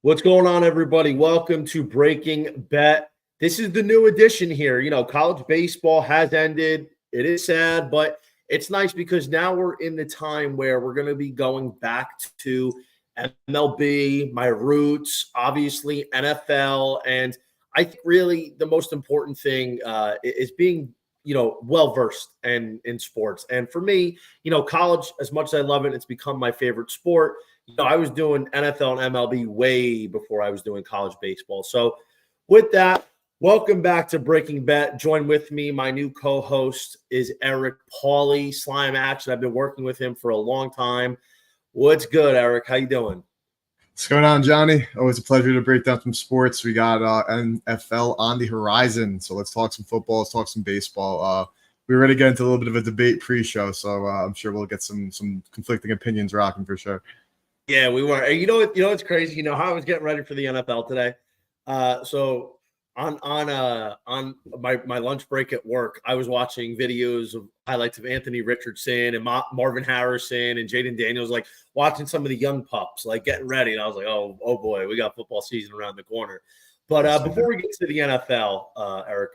What's going on, everybody? Welcome to Breaking Bet. This is the new edition here. College baseball has ended. It is sad, but it's nice because now we're in the time where we're going to be going back to MLB, my roots, obviously NFL. And I think really the most important thing is being, well-versed in sports. And for me, college, as much as I love it, it's become my favorite sport. I was doing NFL and MLB way before I was doing college baseball. So with that, welcome back to Breaking Bet. Join with me. My new co-host is Eric Pauly, Slime Action. I've been working with him for a long time. What's good, Eric? How you doing? What's going on, Johnny? Always a pleasure to break down some sports. We got NFL on the horizon. So let's talk some football. Let's talk some baseball. We were going to get into a little bit of a debate pre-show, so I'm sure we'll get some conflicting opinions rocking for sure. Yeah, we were. You know what's crazy? How I was getting ready for the NFL today. So on my lunch break at work, I was watching videos of highlights of Anthony Richardson and Marvin Harrison and Jaden Daniels, like watching some of the young pups, like getting ready. And I was like, oh boy, we got football season around the corner. But before we get to the NFL, Eric,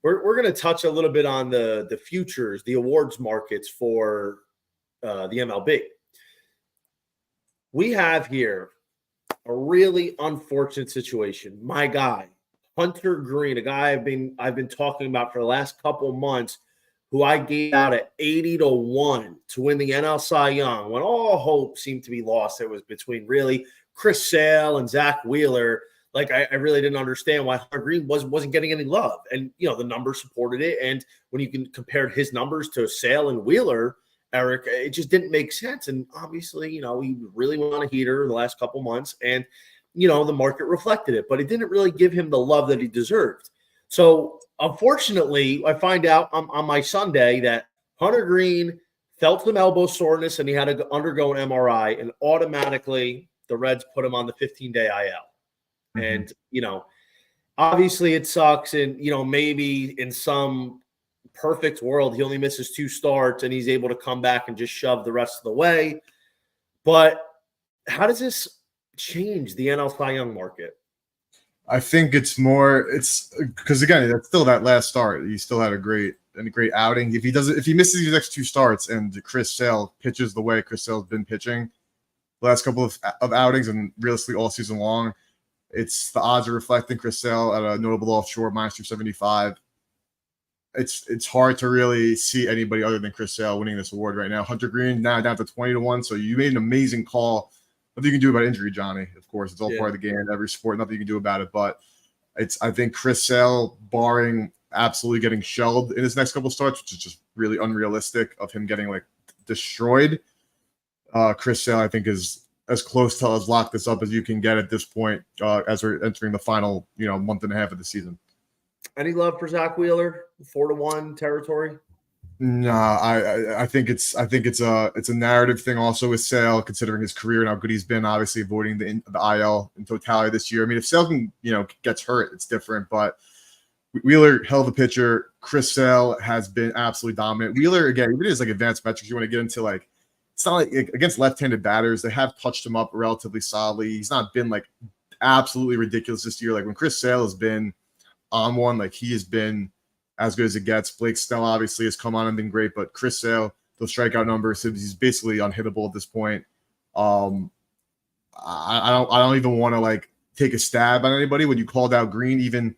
we're going to touch a little bit on the futures, the awards markets for the MLB. We have here a really unfortunate situation. My guy, Hunter Green, a guy I've been talking about for the last couple months, who I gave out at 80-1 to win the NL Cy Young. When all hope seemed to be lost, it was between really Chris Sale and Zach Wheeler. Like I really didn't understand why Hunter Green wasn't getting any love, and the numbers supported it. And when you can compare his numbers to Sale and Wheeler, Eric, it just didn't make sense. And obviously, we really went on a heater the last couple months, and, the market reflected it, but it didn't really give him the love that he deserved. So unfortunately, I find out on my Sunday that Hunter Green felt some elbow soreness and he had to undergo an MRI, and automatically the Reds put him on the 15-day IL. Mm-hmm. And, obviously it sucks. And, maybe in some perfect world, he only misses 2 starts and he's able to come back and just shove the rest of the way. But how does this change the NL Cy Young market? I think it's because again, that's still that last start. He still had a great outing. If he misses these next 2 starts and Chris Sale pitches the way Chris Sale's been pitching the last couple of outings and realistically all season long, the odds are reflecting Chris Sale at a notable offshore -275. It's hard to really see anybody other than Chris Sale winning this award right now. Hunter Green now down to 20-1. So you made an amazing call. Nothing you can do about injury, Johnny. Of course, it's all part of the game in every sport. Nothing you can do about it. But I think Chris Sale, barring absolutely getting shelled in his next couple of starts, which is just really unrealistic of him getting destroyed. Chris Sale, I think, is as close to as lock this up as you can get at this point as we're entering the final month and a half of the season. Any love for Zach Wheeler, 4-1 territory? No, I think it's a narrative thing also with Sale, considering his career and how good he's been. Obviously, avoiding the IL in totality this year. I mean, if Sale gets hurt, it's different. But Wheeler, hell of a pitcher. Chris Sale has been absolutely dominant. Wheeler, again, even his advanced metrics, you want to get into it's not against left-handed batters, they have touched him up relatively solidly. He's not been absolutely ridiculous this year. When Chris Sale has been on one, he has been as good as it gets. Blake Snell obviously has come on and been great, but Chris Sale, those strikeout numbers, he's basically unhittable at this point. I don't even want to take a stab on anybody. When you called out Green, even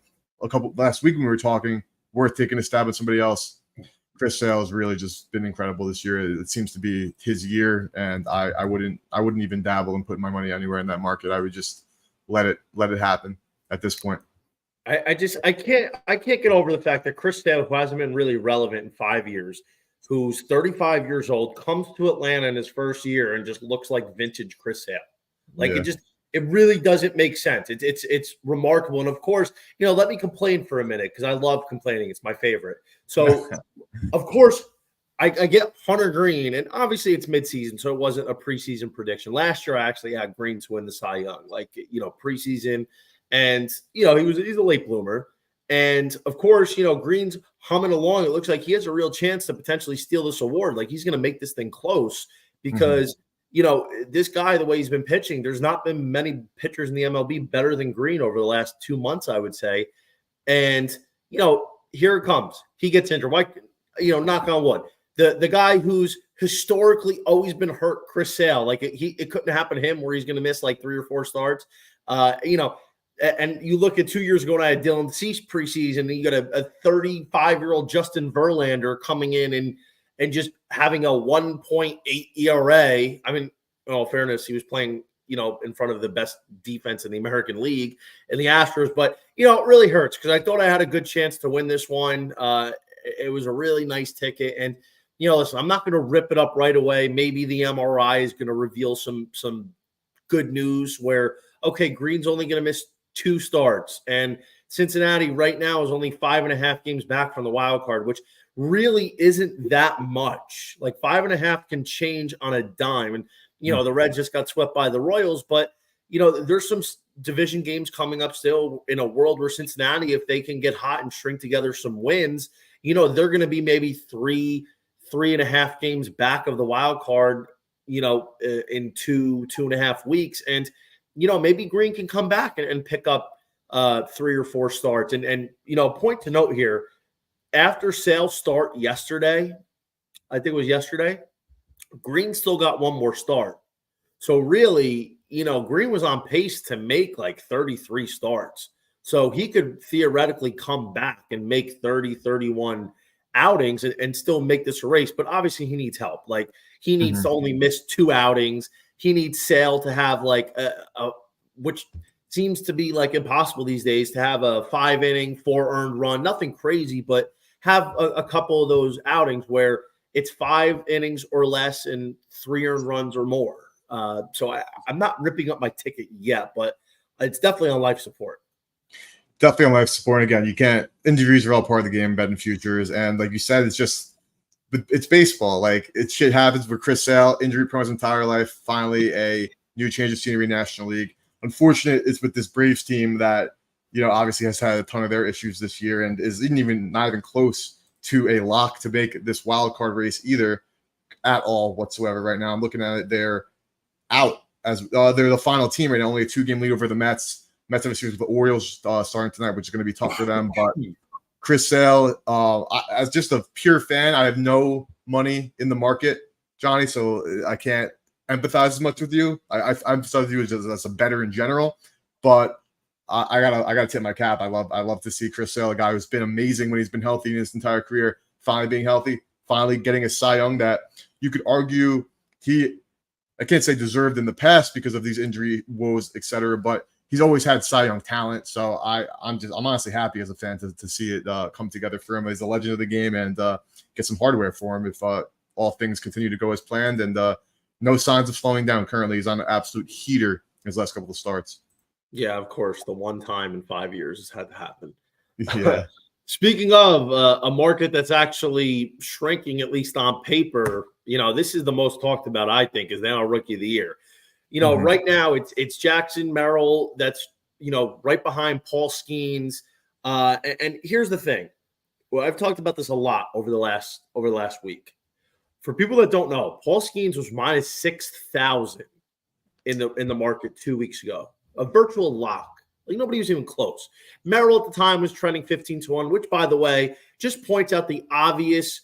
last week when we were talking, worth taking a stab at somebody else. Chris Sale has really just been incredible this year. It seems to be his year, and I wouldn't even dabble and put my money anywhere in that market. I would just let it happen at this point. I can't get over the fact that Chris Sale, who hasn't been really relevant in 5 years, who's 35 years old, comes to Atlanta in his first year and just looks like vintage Chris Sale. It really doesn't make sense. It's remarkable. And of course, let me complain for a minute because I love complaining. It's my favorite. So of course I get Hunter Green, and obviously it's midseason, so it wasn't a preseason prediction. Last year I actually had Green to win the Cy Young, preseason. And, he's a late bloomer. And, of course, Green's humming along. It looks like he has a real chance to potentially steal this award. He's going to make this thing close because this guy, the way he's been pitching, there's not been many pitchers in the MLB better than Green over the last 2 months, I would say. And, here it comes. He gets injured. Why, knock on wood. The guy who's historically always been hurt, Chris Sale, like it couldn't happen to him where he's going to miss like 3 or 4 starts. And you look at 2 years ago, and I had Dylan Cease preseason, and you got a 35-year-old Justin Verlander coming in and just having a 1.8 ERA. I mean, in all fairness, he was playing, in front of the best defense in the American League in the Astros. But, it really hurts because I thought I had a good chance to win this one. It was a really nice ticket. And, listen, I'm not going to rip it up right away. Maybe the MRI is going to reveal some good news where, okay, Green's only going to miss 2 starts. And Cincinnati right now is only 5.5 games back from the wild card, which really isn't that much. Like 5.5 can change on a dime. And, the Reds just got swept by the Royals, but, there's some division games coming up still in a world where Cincinnati, if they can get hot and string together some wins, they're going to be maybe 3.5 games back of the wild card, in 2.5 weeks. And, maybe Green can come back and pick up 3 or 4 starts. And point to note here, after Sale's start yesterday, I think it was yesterday, Green still got 1 more start. So really, Green was on pace to make like 33 starts. So he could theoretically come back and make 30, 31 outings and still make this a race. But obviously he needs help. Like he needs to only miss 2 outings. He needs Sale to have like a which seems to be like impossible these days, to have a 5-inning, 4 earned run, nothing crazy, but have a couple of those outings where it's 5 innings or less and 3 earned runs or more. So I'm not ripping up my ticket yet, but it's definitely on life support. Definitely on life support. Again, injuries are all part of the game, betting futures. And like you said, it's baseball. Like shit happens with Chris Sale, injury prone his entire life. Finally, a new change of scenery, National League. Unfortunate, it's with this Braves team that, obviously has had a ton of their issues this year and is not even close to a lock to make this wild card race either at all whatsoever right now. I'm looking at it. They're out as they're the final team right now, only a 2-game lead over the Mets. Mets have a series with the Orioles starting tonight, which is going to be tough for them. But Chris Sale, as just a pure fan, I have no money in the market, Johnny, so I can't empathize as much with you. I empathize with you as a bettor in general, but I gotta tip my cap. I love to see Chris Sale, a guy who's been amazing when he's been healthy in his entire career, finally being healthy, finally getting a Cy Young that you could argue I can't say deserved in the past because of these injury woes, etc. But he's always had Cy Young talent. So I'm honestly happy as a fan to see it come together for him. He's a legend of the game, and get some hardware for him if all things continue to go as planned. And no signs of slowing down currently. He's on an absolute heater in his last couple of starts. Yeah, of course. The one time in 5 years has had to happen. Yeah. Speaking of a market that's actually shrinking, at least on paper, this is the most talked about, I think, is now Rookie of the Year. Right now it's Jackson Merrill that's, right behind Paul Skeens. And here's the thing. Well, I've talked about this a lot over the last week. For people that don't know, Paul Skeens was minus 6,000 in the market 2 weeks ago. A virtual lock. Like nobody was even close. Merrill at the time was trending 15-1, which, by the way, just points out the obvious,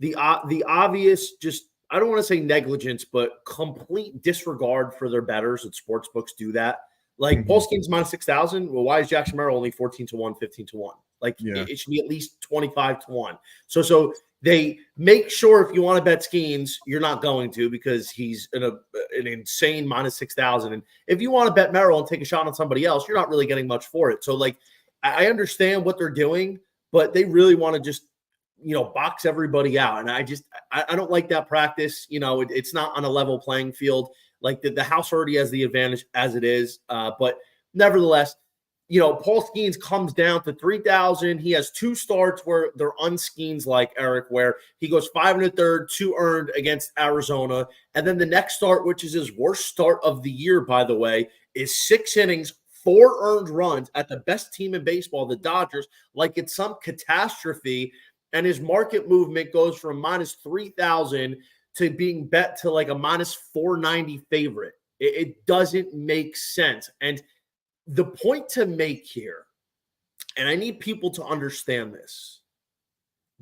just, I don't want to say negligence, but complete disregard for their bettors that sportsbooks do that. Like Paul Skeens minus 6,000. Well, why is Jackson Merrill only 14-1, 15-1? Like it should be at least 25-1. So they make sure if you want to bet Skeens, you're not going to because he's an insane minus 6,000. And if you want to bet Merrill and take a shot on somebody else, you're not really getting much for it. So like I understand what they're doing, but they really want to just box everybody out. And I don't like that practice. It's not on a level playing field. Like the house already has the advantage as it is. But nevertheless, Paul Skeens comes down to 3,000. He has 2 starts where they're unskeens like Eric, where he goes 5 1/3, 2 earned against Arizona. And then the next start, which is his worst start of the year, by the way, is 6 innings, 4 earned runs at the best team in baseball, the Dodgers, like it's some catastrophe. And his market movement goes from minus 3,000 to being bet to like a minus 490 favorite. It doesn't make sense. And the point to make here, and I need people to understand this,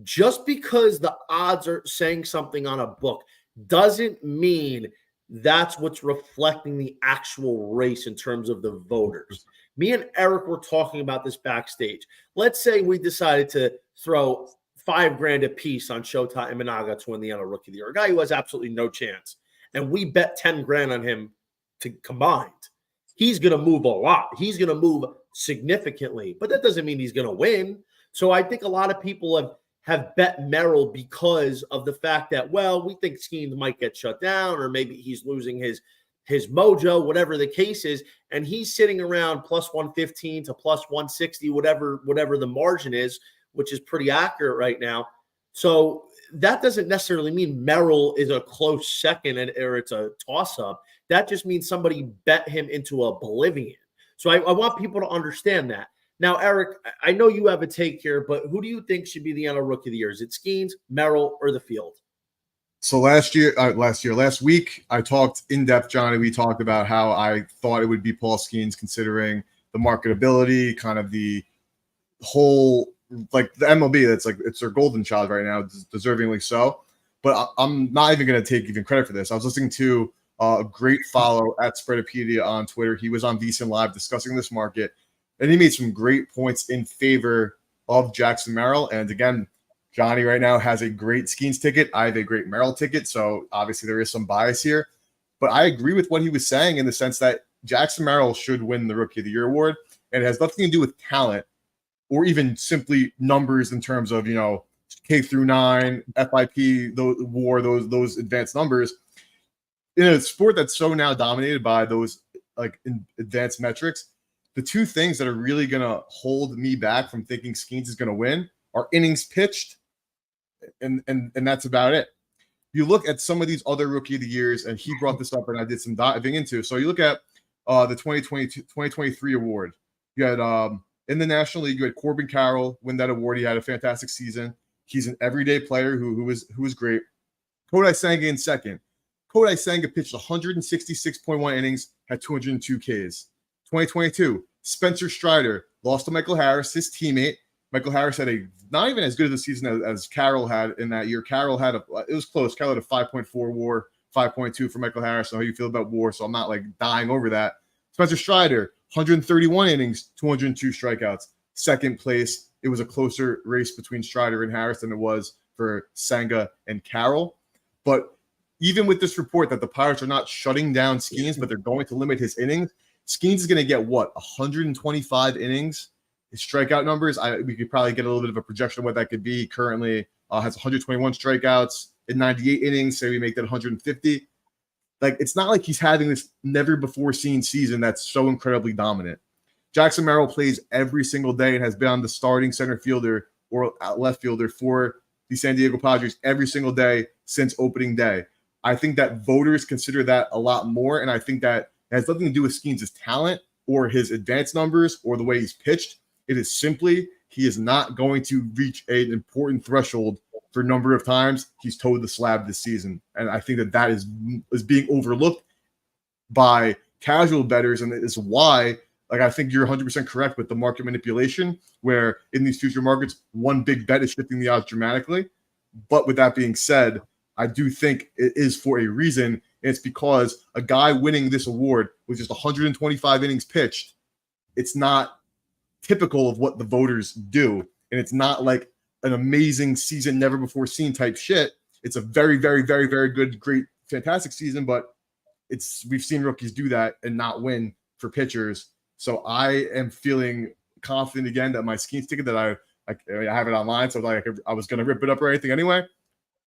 just because the odds are saying something on a book doesn't mean that's what's reflecting the actual race in terms of the voters. Me and Eric were talking about this backstage. Let's say we decided to throw $5,000 a piece on Shota Imanaga to win the NL Rookie of the Year, a guy who has absolutely no chance. And we bet 10 grand on him to combined. He's going to move a lot. He's going to move significantly, but that doesn't mean he's going to win. So I think a lot of people have bet Merrill because of the fact that, well, we think Skeens might get shut down, or maybe he's losing his mojo, whatever the case is, and he's sitting around plus 115 to plus 160, whatever the margin is, which is pretty accurate right now. So that doesn't necessarily mean Merrill is a close second or it's a toss-up. That just means somebody bet him into oblivion. So I want people to understand that. Now, Eric, I know you have a take here, but who do you think should be the NL Rookie of the Year? Is it Skeens, Merrill, or the field? So last week, I talked in depth, Johnny. We talked about how I thought it would be Paul Skeens, considering the marketability, kind of the whole, like the MLB, that's like it's their golden child right now, deservingly so. But I'm not even going to take even credit for this. I was listening to a great follow at Spreadopedia on Twitter. He was on VSiN Live discussing this market, and he made some great points in favor of Jackson Merrill. And again, Johnny right now has a great Skeens ticket. I have a great Merrill ticket. So obviously there is some bias here. But I agree with what he was saying in the sense that Jackson Merrill should win the Rookie of the Year award. And it has nothing to do with talent or even simply numbers in terms of, K through 9, FIP, those advanced numbers. In a sport that's so now dominated by those like advanced metrics, the two things that are really going to hold me back from thinking Skeens is going to win are innings pitched, and that's about it. You look at some of these other Rookie of the Years, and he brought this up, and I did some diving into. So you look at the 2023 award. You had in the National League, you had Corbin Carroll win that award. He had a fantastic season. He's an everyday player who was great. Kodai Senga in second. Kodai Senga pitched 166.1 innings, had 202 Ks. 2022, Spencer Strider lost to Michael Harris, his teammate. Michael Harris had a not even as good of a season as Carroll had in that year. Carroll had it was close. Carroll had a 5.4 WAR, 5.2 for Michael Harris. I know how you feel about WAR, so I'm not like dying over that. Spencer Strider, 131 innings, 202 strikeouts. Second place. It was a closer race between Strider and Harris than it was for Senga and Carroll. But even with this report that the Pirates are not shutting down Skeens, but they're going to limit his innings, Skeens is going to get 125 innings. His strikeout numbers, we could probably get a little bit of a projection of what that could be. Currently has 121 strikeouts in 98 innings. Say we make that 150. Like, it's not like he's having this never before seen season that's so incredibly dominant. Jackson Merrill plays every single day and has been on the starting center fielder or left fielder for the San Diego Padres every single day since opening day. I think that voters consider that a lot more, and I think that it has nothing to do with Skeens' talent or his advanced numbers or the way he's pitched. It is simply he is not going to reach an important threshold for a number of times he's towed the slab this season. And I think that is being overlooked by casual bettors, and it is why, like, I think you're 100% correct with the market manipulation, where in these future markets, one big bet is shifting the odds dramatically. But with that being said, I do think it is for a reason. And it's because a guy winning this award with just 125 innings pitched, it's not typical of what the voters do. And it's not like an amazing season, never before seen type shit. It's a very, very, very, very good, great, fantastic season. But we've seen rookies do that and not win for pitchers. So I am feeling confident again that my Skeens ticket that I have it online, so I was going to rip it up or anything anyway.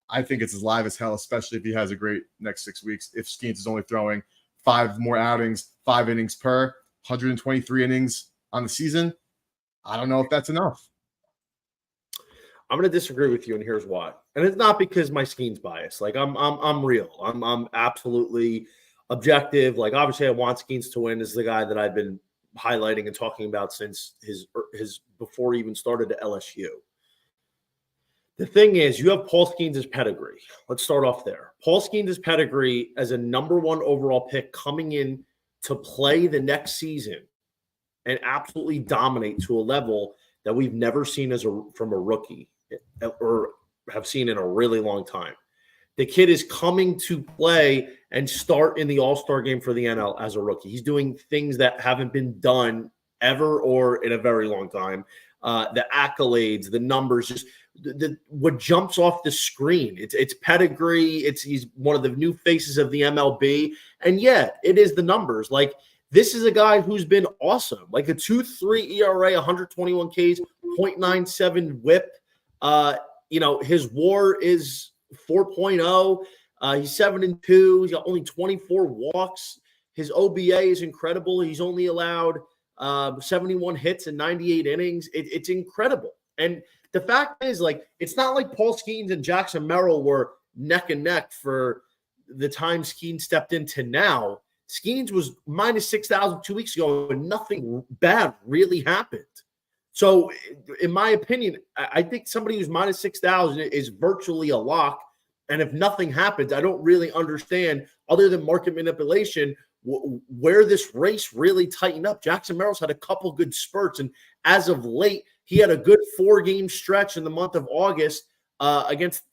I think it's as live as hell, especially if he has a great next 6 weeks. If Skeens is only throwing 5 more outings, 5 innings per, 123 innings on the season, I don't know if that's enough. I'm going to disagree with you, and here's why. And it's not because my Skeens bias. Like, I'm real. I'm absolutely objective. Like, obviously, I want Skeens to win. This is the guy that I've been highlighting and talking about since his before he even started at LSU. The thing is, you have Paul Skeens' pedigree. Let's start off there. Paul Skeens' pedigree as a number 1 overall pick coming in to play the next season and absolutely dominate to a level that we've never seen from a rookie or have seen in a really long time. The kid is coming to play and start in the All-Star game for the NL as a rookie. He's doing things that haven't been done ever or in a very long time. The accolades, the numbers, just what jumps off the screen. It's pedigree. He's one of the new faces of the MLB. And yeah, it is the numbers. Like, this is a guy who's been awesome. Like a 2.3 ERA, 121 Ks, 0.97 whip. His WAR is 4.0. He's 7-2. He's got only 24 walks. His OBA is incredible. He's only allowed 71 hits in 98 innings. It's incredible. And the fact is, like, it's not like Paul Skeens and Jackson Merrill were neck and neck for the time Skeens stepped into now. Skeens was minus 6,000 2 weeks ago, and nothing bad really happened. So, in my opinion, I think somebody who's minus 6,000 is virtually a lock. And if nothing happens, I don't really understand, other than market manipulation, where this race really tightened up. Jackson Merrill's had a couple good spurts, and as of late, he had a good 4-game stretch in the month of August against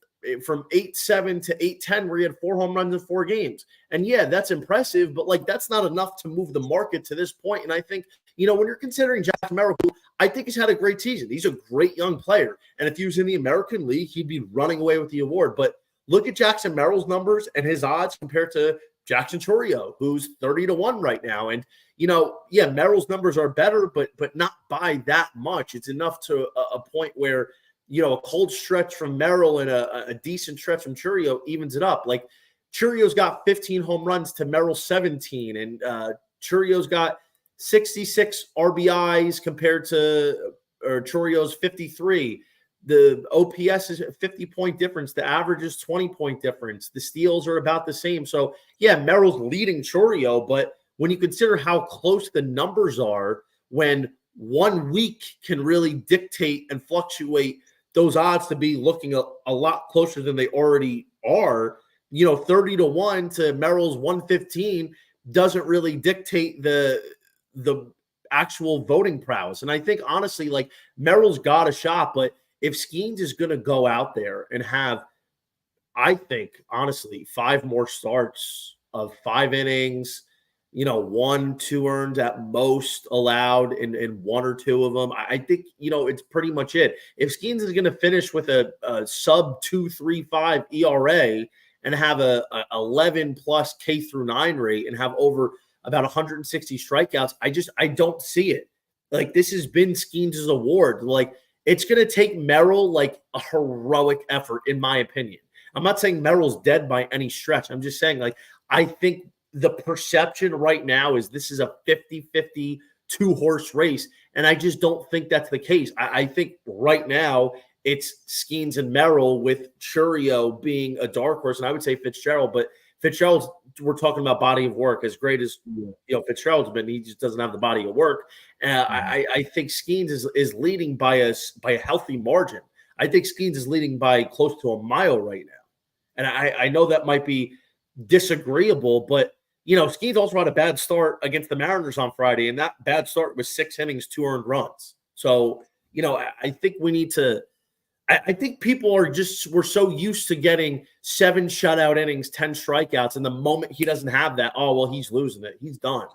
from 8-7 to 8-10, where he had 4 home runs in 4 games. And yeah, that's impressive, but like, that's not enough to move the market to this point. And I think, when you're considering Jackson Merrill, I think he's had a great season. He's a great young player. And if he was in the American League, he'd be running away with the award. But look at Jackson Merrill's numbers and his odds compared to Jackson Chourio, who's 30-1 right now. And, Merrill's numbers are better, but not by that much. It's enough to a point where, a cold stretch from Merrill and a decent stretch from Chourio evens it up. Like, Chourio's got 15 home runs to Merrill's 17, and Chourio's got 66 RBIs compared to Chourio's 53. The OPS is a 50-point difference. The average is 20-point difference. The steals are about the same. So, yeah, Merrill's leading Chourio, but when you consider how close the numbers are, when 1 week can really dictate and fluctuate those odds to be looking a lot closer than they already are, 30-1 to Merrill's 115 doesn't really dictate the actual voting prowess. And I think, honestly, like, Merrill's got a shot, but if Skeens is going to go out there and have, I think, honestly, 5 more starts of 5 innings, 1-2 earned at most allowed in 1 or 2 of them, I think, it's pretty much it. If Skeens is going to finish with a sub 2.35 ERA and have a 11 plus K through 9 rate and have over about 160 strikeouts, I don't see it. Like, this has been Skeens' award. Like, it's going to take Merrill like a heroic effort, in my opinion. I'm not saying Merrill's dead by any stretch. I'm just saying, like, I think the perception right now is this is a 50-50 2-horse race, and I just don't think that's the case. I think right now it's Skeens and Merrill, with Chourio being a dark horse, and I would say Fitzgerald, but Fitzgerald's, we're talking about body of work. As great as Fitzgerald's been, he just doesn't have the body of work. I think Skeens is leading by a healthy margin. I think Skeens is leading by close to a mile right now, and I know that might be disagreeable, but Skeens also had a bad start against the Mariners on Friday, and that bad start was 6 innings, 2 earned runs. So I think we need to. I think people we're so used to getting 7 shutout innings, 10 strikeouts, and the moment he doesn't have that, oh, well, he's losing it. He's done.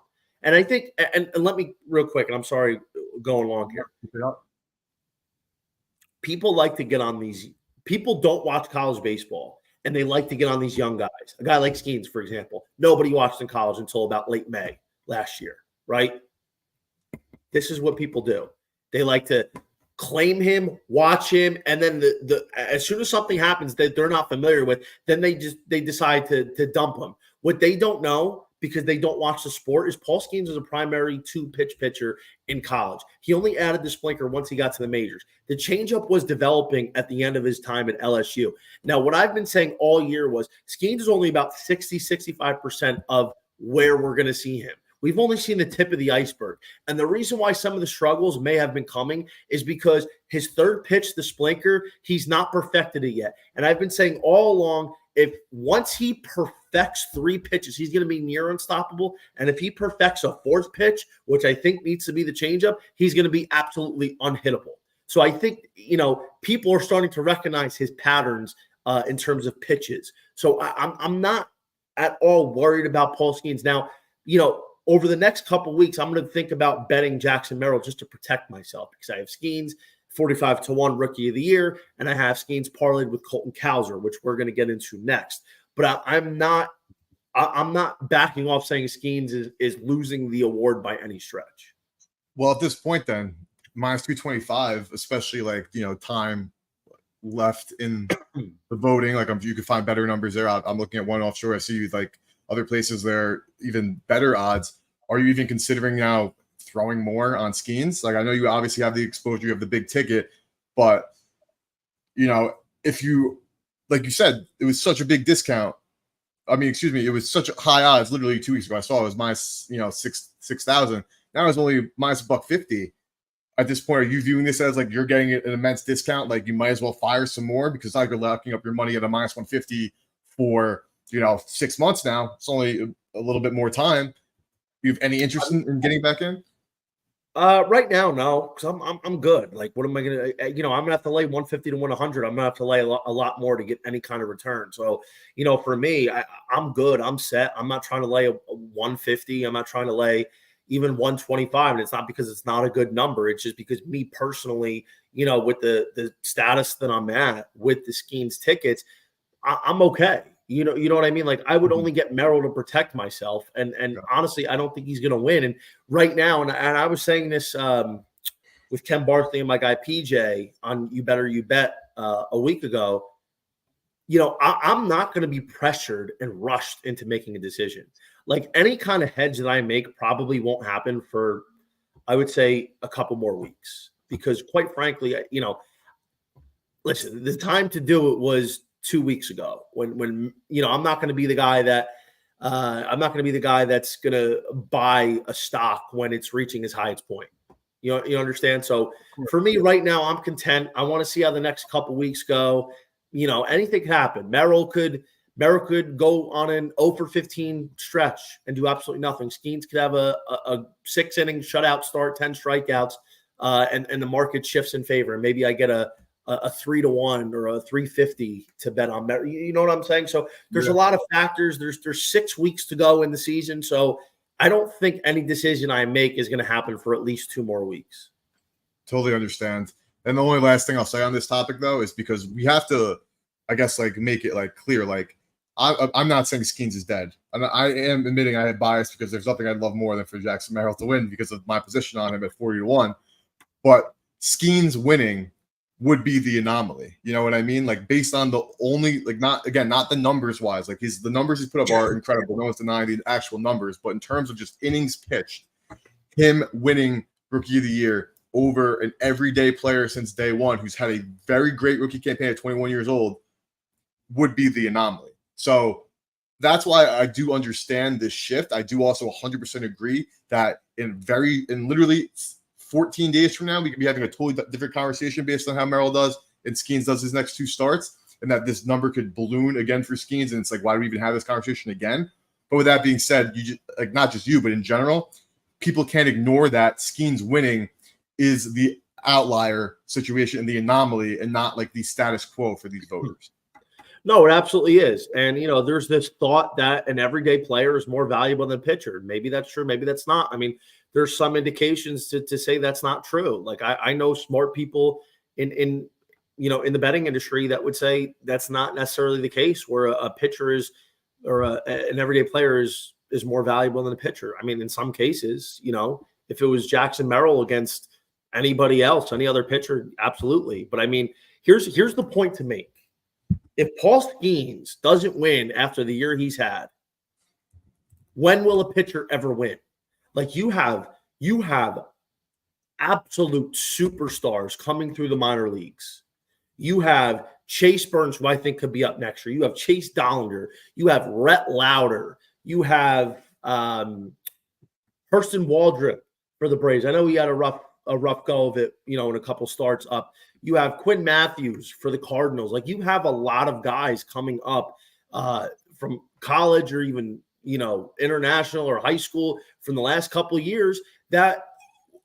And I think, and let me real quick, and I'm sorry going long here. People like to get on these. People don't watch college baseball, and they like to get on these young guys. A guy like Skeens, for example, nobody watched in college until about late May last year, right? This is what people do. They like to claim him, watch him, and then as soon as something happens that they're not familiar with, then they decide to dump him. What they don't know, because they don't watch the sport, is Paul Skeens is a primary 2-pitch pitcher in college. He only added the splinter once he got to the majors. The changeup was developing at the end of his time at LSU. Now, what I've been saying all year was Skeens is only about 60-65% of where we're going to see him. we've only seen the tip of the iceberg. And the reason why some of the struggles may have been coming is because his third pitch, the splinker, he's not perfected it yet. And I've been saying all along, if once he perfects 3 pitches, he's going to be near unstoppable. And if he perfects a 4th pitch, which I think needs to be the changeup, he's going to be absolutely unhittable. So I think, people are starting to recognize his patterns in terms of pitches. So I'm not at all worried about Paul Skeens. Now, over the next couple of weeks, I'm going to think about betting Jackson Merrill just to protect myself because I have Skeens 45-1 rookie of the year, and I have Skeens parlayed with Colton Cowser, which we're going to get into next. But I'm not backing off saying Skeens is losing the award by any stretch. Well, at this point, then -225, especially time left in the voting. You could find better numbers there. I'm looking at One Offshore. I see you other places there, even better odds. Are you even considering now throwing more on Skeens? I know you obviously have the exposure, you have the big ticket, but if you, like you said, it was such a big discount. It was such a high odds. Literally 2 weeks ago, I saw it was minus 6,000. Now it's only minus $150. At this point, are you viewing this as you're getting an immense discount? You might as well fire some more because you're locking up your money at a minus 150 for 6 months now. It's only a little bit more time. Do you have any interest in getting back in? Right now, no, because I'm good. What am I gonna? I'm gonna have to lay 150 to win 100. I'm gonna have to lay a lot more to get any kind of return. So, for me, I'm good. I'm set. I'm not trying to lay a 150. I'm not trying to lay even 125. And it's not because it's not a good number. It's just because me personally, with the status that I'm at with the Skeens tickets, I'm okay. You know what I mean? I would only get Merrill to protect myself. And honestly, I don't think he's going to win. And right now, and I was saying this with Ken Barthley and my guy PJ on You Better You Bet a week ago, I'm not going to be pressured and rushed into making a decision. Any kind of hedge that I make probably won't happen for, I would say, a couple more weeks. Because quite frankly, listen, the time to do it was 2 weeks ago when I'm not going to be the guy that that's going to buy a stock when it's reaching its highest point. You understand? So for me right now, I'm content. I want to see how the next couple weeks go. Anything could happen. Merrill could go on an 0 for 15 stretch and do absolutely nothing. Skeens could have a 6-inning shutout start, 10 strikeouts, and the market shifts in favor. And maybe I get a 3-1 or a 350 to bet on. You know what I'm saying? So there's a lot of factors. There's 6 weeks to go in the season. So I don't think any decision I make is going to happen for at least 2 more weeks. Totally understand. And the only last thing I'll say on this topic, though, is because we have to, I guess, make it clear. I'm not saying Skeens is dead. I am admitting I had bias because there's nothing I'd love more than for Jackson Merrill to win because of my position on him at 40-1. But Skeens winning would be the anomaly. You know what I mean? Based on the only, not the numbers wise, the numbers he's put up are incredible. No one's denying the actual numbers, but in terms of just innings pitched, him winning rookie of the year over an everyday player since day one who's had a very great rookie campaign at 21 years old would be the anomaly. So that's why I do understand this shift. I do also 100% agree that in literally 14 days from now, we could be having a totally different conversation based on how Merrill does and Skeens does his next 2 starts, and that this number could balloon again for Skeens. And it's why do we even have this conversation again? But with that being said, you just, not just you, but in general, people can't ignore that Skeens winning is the outlier situation and the anomaly and not the status quo for these voters. No, it absolutely is. And, there's this thought that an everyday player is more valuable than a pitcher. Maybe that's true. Maybe that's not. There's some indications to say that's not true. I know smart people in the betting industry that would say that's not necessarily the case where a pitcher is or an everyday player is more valuable than a pitcher. In some cases, if it was Jackson Merrill against anybody else, any other pitcher, absolutely. But here's the point to make. If Paul Skeens doesn't win after the year he's had, when will a pitcher ever win? You have absolute superstars coming through the minor leagues. You have Chase Burns, who I think could be up next year. You have Chase Dollinger. You have Rhett Lauder. You have Hurston Waldrop for the Braves. I know he had a rough go of it, in a couple starts up. You have Quinn Matthews for the Cardinals. Like, you have a lot of guys coming up from college or even, international or high school from the last couple of years that,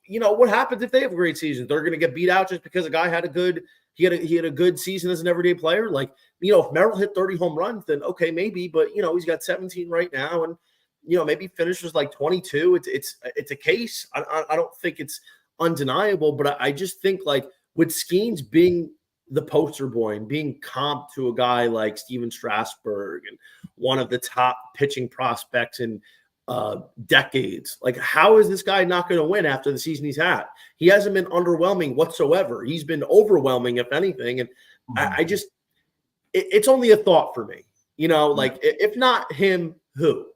what happens if they have a great season? They're going to get beat out just because a guy had a good season as an everyday player. Like, if Merrill hit 30 home runs, then okay, maybe, but he's got 17 right now, and maybe finishes like 22. It's a case. I don't think it's undeniable, but I just think, like, with Skeens being the poster boy and being comped to a guy like Steven Strasburg and one of the top pitching prospects in decades, like, how is this guy not going to win after the season he's had? He hasn't been underwhelming whatsoever. He's been overwhelming, if anything. And I just, it's only a thought for me, like, if not him, who?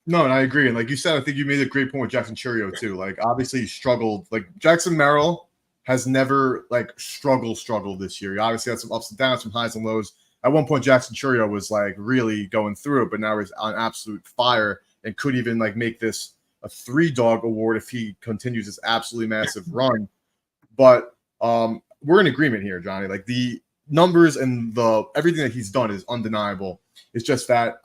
No, and I agree. And like you said, I think you made a great point with Jackson Chourio too. Like, obviously he struggled. Like, Jackson Merrill has never like struggled this year. He obviously had some ups and downs, some highs and lows. At one point, Jackson Chourio was like really going through it, but now he's on absolute fire and could even like make this a 3-dog award if he continues this absolutely massive run. But we're in agreement here, Johnny. Like, the numbers and everything that he's done is undeniable. It's just that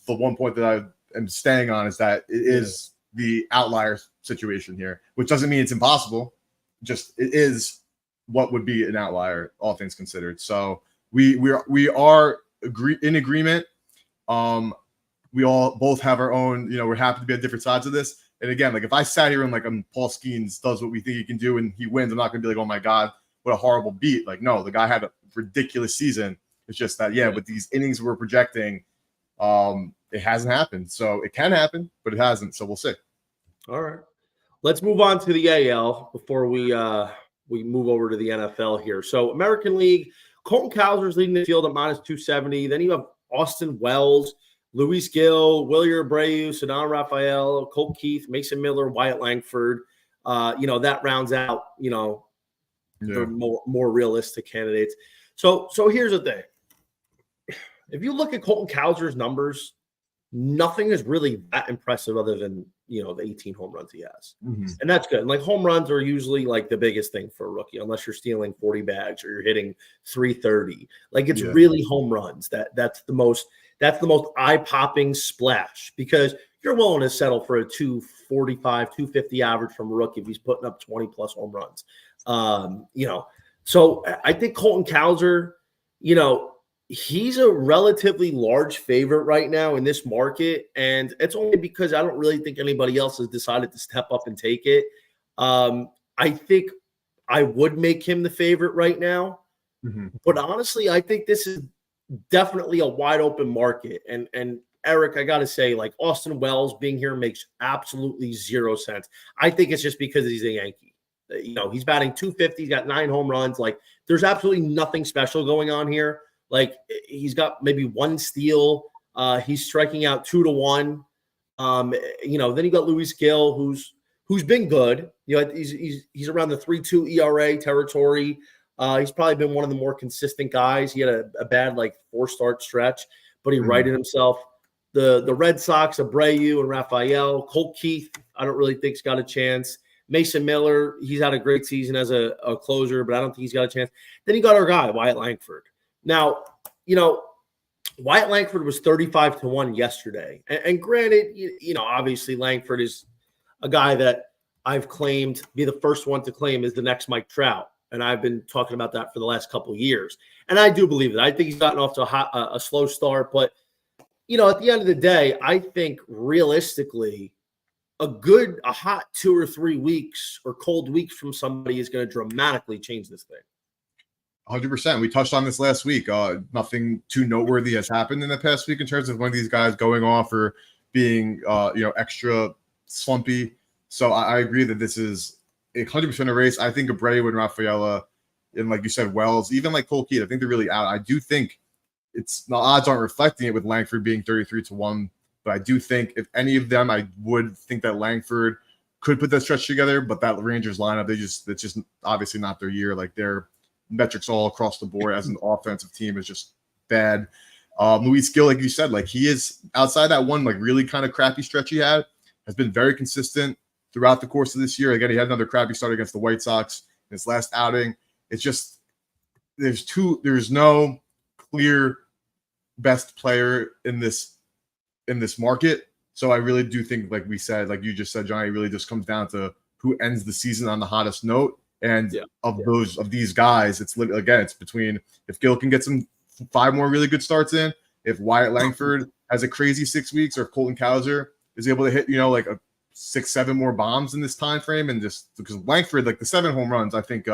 the one point that I am staying on is that it is the outlier situation here, which doesn't mean it's impossible. Just it is what would be an outlier, all things considered. So we are in agreement. We all both have our own, we're happy to be on different sides of this. And again, like, if I sat here and like Paul Skeens does what we think he can do and he wins, I'm not going to be like, oh my God, what a horrible beat. Like, no, the guy had a ridiculous season. It's just that, with these innings we're projecting, it hasn't happened. So it can happen, but it hasn't. So we'll see. All right. Let's move on to the AL before we move over to the NFL here. So American League, Colton Cowser's leading the field at -270. Then you have Austin Wells, Luis Gil, Wilyer Abreu, Cedar Rafael, Colt Keith, Mason Miller, Wyatt Langford. That rounds out, the more realistic candidates. So here's the thing. If you look at Colton Cowser's numbers, nothing is really that impressive other than, the 18 home runs he has. Mm-hmm. And that's good. And like, home runs are usually like the biggest thing for a rookie, unless you're stealing 40 bags or you're hitting 330. Like, it's really home runs. That's the most eye-popping splash, because you're willing to settle for a 245, 250 average from a rookie if he's putting up 20 plus home runs. So I think Colton Cowser, he's a relatively large favorite right now in this market, and it's only because I don't really think anybody else has decided to step up and take it. I think I would make him the favorite right now, but honestly, I think this is definitely a wide open market. And Eric, I got to say, like, Austin Wells being here makes absolutely zero sense. I think it's just because he's a Yankee. He's batting .250. He's got 9 home runs. Like, there's absolutely nothing special going on here. Like, he's got maybe 1 steal. He's striking out 2 to 1. Then you got Luis Gil, who's been good. He's around the 3.2 ERA territory. He's probably been one of the more consistent guys. He had a bad 4-start stretch, but he righted himself. The Red Sox, Abreu and Rafael. Colt Keith, I don't really think's got a chance. Mason Miller, he's had a great season as a closer, but I don't think he's got a chance. Then you got our guy, Wyatt Langford. Now, Wyatt Langford was 35 to 1 yesterday. And granted, obviously Langford is a guy that I've claimed, be the first one to claim, is the next Mike Trout. And I've been talking about that for the last couple of years. And I do believe it. I think he's gotten off to a slow start. But, at the end of the day, I think realistically, a hot 2 or 3 weeks or cold weeks from somebody is going to dramatically change this thing. 100%. We touched on this last week. Nothing too noteworthy has happened in the past week in terms of one of these guys going off or being, extra slumpy. So I agree that this is 100% a race. I think Abreu and Rafaela, and like you said, Wells, even like Colt Keith, I think they're really out. I do think the odds aren't reflecting it with Langford being 33 to 1. But I do think if any of them, I would think that Langford could put that stretch together. But that Rangers lineup, it's just obviously not their year. Like, their metrics all across the board as an offensive team is just bad. Luis Gil, like you said, like, he is outside that one, like, really kind of crappy stretch he had. has been very consistent throughout the course of this year. Again, he had another crappy start against the White Sox in his last outing. It's just there's no clear best player in this market. So I really do think, like we said, like you just said, Johnny, it really just comes down to who ends the season on the hottest note. And of these guys, it's between if Gil can get some 5 more really good starts in, if Wyatt Langford has a crazy 6 weeks, or if Colton Cowser is able to hit, like a 6-7 more bombs in this time frame, and just because Langford, like the 7 home runs, I think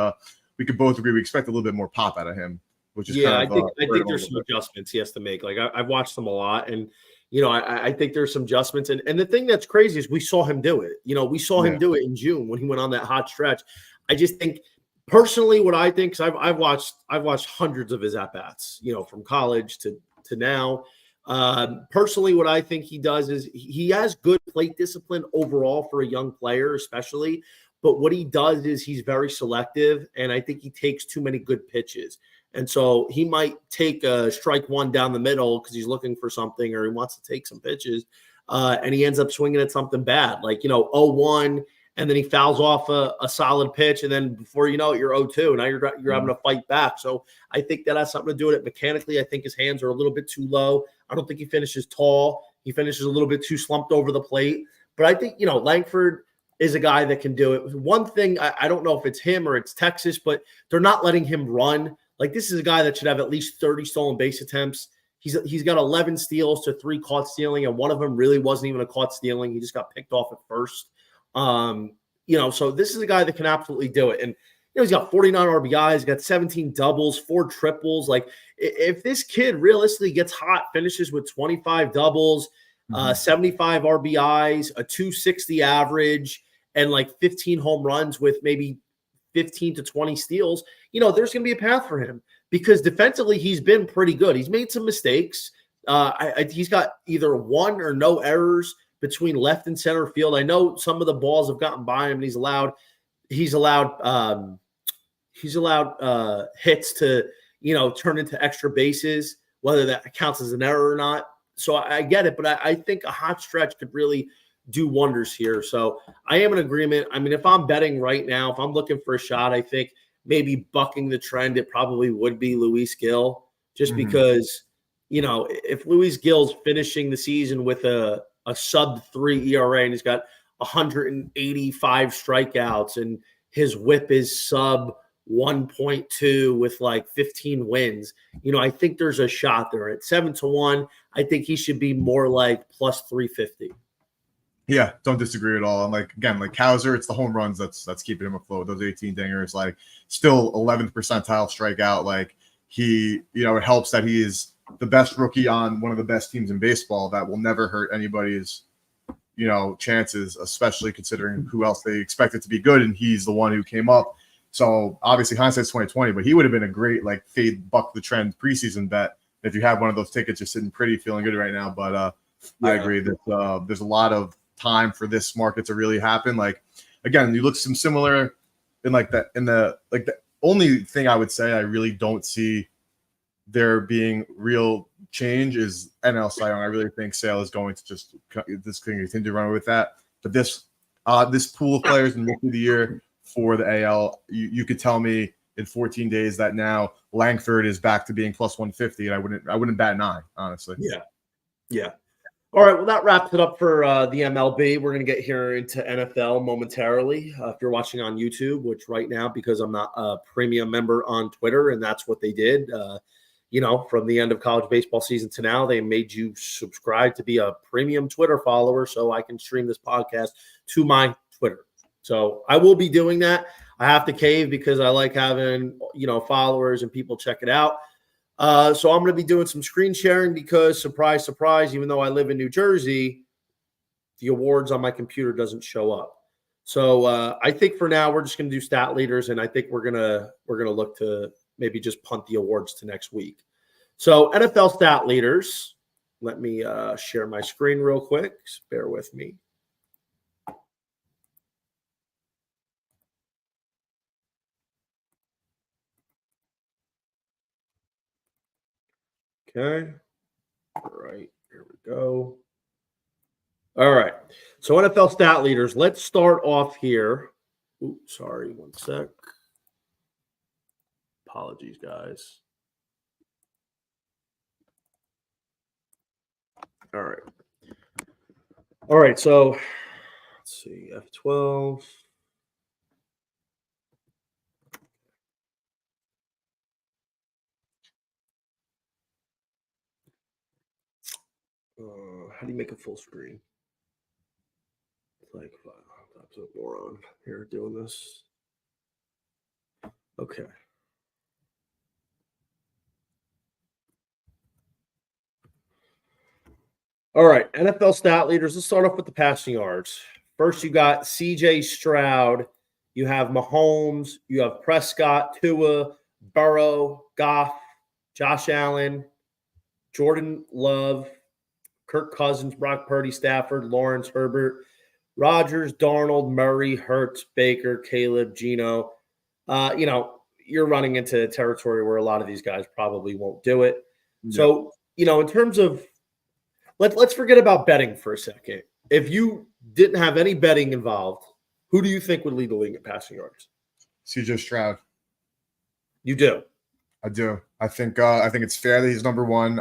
we could both agree we expect a little bit more pop out of him, which is I think there's some adjustments he has to make. Like I've watched him a lot, and I think there's some adjustments. And the thing that's crazy is we saw him do it. We saw him do it in June when he went on that hot stretch. I just think personally, what I think, because I've watched hundreds of his at bats, from college to now. Personally, what I think he does is he has good plate discipline overall for a young player, especially. But what he does is he's very selective, and I think he takes too many good pitches. And so he might take a strike one down the middle because he's looking for something, or he wants to take some pitches, and he ends up swinging at something bad, like 0-1, and then he fouls off a solid pitch, and then before you know it, you're 0-2. Now you're having to fight back. So I think that has something to do with it. Mechanically, I think his hands are a little bit too low. I don't think he finishes tall. He finishes a little bit too slumped over the plate. But I think Langford is a guy that can do it. One thing, I don't know if it's him or it's Texas, but they're not letting him run. Like, this is a guy that should have at least 30 stolen base attempts. He's got 11 steals to 3 caught stealing, and one of them really wasn't even a caught stealing. He just got picked off at first. So this is a guy that can absolutely do it. And he's got 49 RBIs, he's got 17 doubles, 4 triples. Like, if this kid realistically gets hot, finishes with 25 doubles, 75 RBIs, a 260 average, and like 15 home runs with maybe 15 to 20 steals, there's going to be a path for him, because defensively he's been pretty good. He's made some mistakes. He's got either 1 or no errors between left and center field. I know some of the balls have gotten by him, and he's allowed hits to, turn into extra bases, whether that counts as an error or not. So I get it, but I think a hot stretch could really do wonders here. So I am in agreement. I mean, if I'm betting right now, if I'm looking for a shot, I think maybe bucking the trend, it probably would be Luis Gil, just because, if Luis Gil's finishing the season with a sub-3 ERA, and he's got 185 strikeouts, and his whip is sub 1.2 with like 15 wins, I think there's a shot there. At 7-1, I think he should be more like plus 350. Yeah, don't disagree at all. And like Cowser, it's the home runs that's keeping him afloat. Those 18 dingers, like still 11th percentile strikeout. Like it helps that he is the best rookie on one of the best teams in baseball. That will never hurt anybody's, chances, especially considering who else they expected to be good, and he's the one who came up. So obviously hindsight's 2020, but he would have been a great like fade buck the trend preseason bet if you have one of those tickets. You're sitting pretty, feeling good right now. But I agree that there's a lot of time for this market to really happen. Like, again, you look some similar in the only thing I would say I really don't see there being real change is NL Cy Young. I really think Sale is going to just continue to run with that. But this pool of players in rookie of the year for the AL, you could tell me in 14 days that now Langford is back to being plus 150, and I wouldn't bat an eye, honestly. Yeah. All right, well, that wraps it up for the MLB. We're going to get here into NFL momentarily. If you're watching on YouTube, which right now, because I'm not a premium member on Twitter, and that's what they did, from the end of college baseball season to now, they made you subscribe to be a premium Twitter follower so I can stream this podcast to my Twitter. So I will be doing that. I have to cave because I like having, followers and people check it out. So I'm going to be doing some screen sharing because, surprise, surprise, even though I live in New Jersey, the awards on my computer doesn't show up. So I think for now we're just going to do stat leaders, and I think we're gonna look to maybe just punt the awards to next week. So NFL stat leaders. Let me share my screen real quick. Just bear with me. Okay. All right. Here we go. All right. So NFL stat leaders, let's start off here. Ooh, sorry, one sec. Apologies, guys. All right. All right. So let's see. F12. How do you make a full screen? It's like, wow, I'm absolute moron here doing this. Okay. All right. NFL stat leaders. Let's start off with the passing yards. First, you got CJ Stroud. You have Mahomes. You have Prescott, Tua, Burrow, Goff, Josh Allen, Jordan Love, Kirk Cousins, Brock Purdy, Stafford, Lawrence, Herbert, Rodgers, Darnold, Murray, Hurts, Baker, Caleb, Geno. You're running into territory where a lot of these guys probably won't do it. Yep. So, in terms of let's forget about betting for a second. If you didn't have any betting involved, who do you think would lead the league in passing yards? CJ Stroud. You do. I do. I think it's fair that he's number one.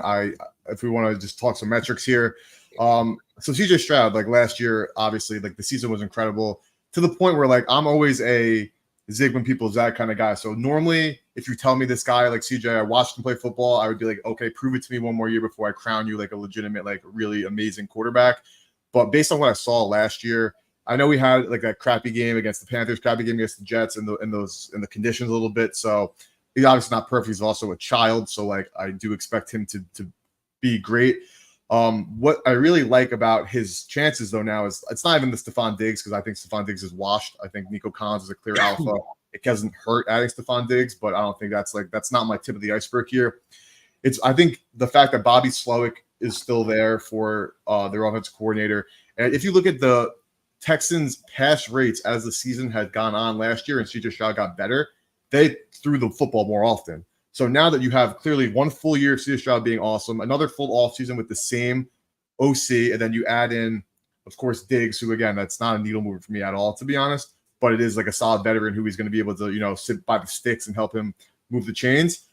If we want to just talk some metrics here. So CJ Stroud, like last year, obviously, like the season was incredible to the point where like I'm always a zig when people zag kind of guy. So normally if you tell me this guy like CJ, I watched him play football, I would be like, okay, prove it to me one more year before I crown you like a legitimate, like really amazing quarterback. But based on what I saw last year, I know we had like that crappy game against the Panthers, crappy game against the Jets in the conditions a little bit. So he's obviously not perfect. He's also a child. So like I do expect him to be great. What I really like about his chances though now is it's not even the Stephon Diggs, because I think Stephon Diggs is washed. I think Nico Collins is a clear alpha. It doesn't hurt adding Stephon Diggs, but I don't think that's not my tip of the iceberg here. I think the fact that Bobby Slowick is still there for their offensive coordinator. And if you look at the Texans pass rates as the season had gone on last year and CJ Stroud got better, they threw the football more often. So now that you have clearly one full year of CJ Stroud being awesome, another full offseason with the same OC, and then you add in, of course, Diggs, who, again, that's not a needle mover for me at all, to be honest, but it is like a solid veteran who he's going to be able to, sit by the sticks and help him move the chains.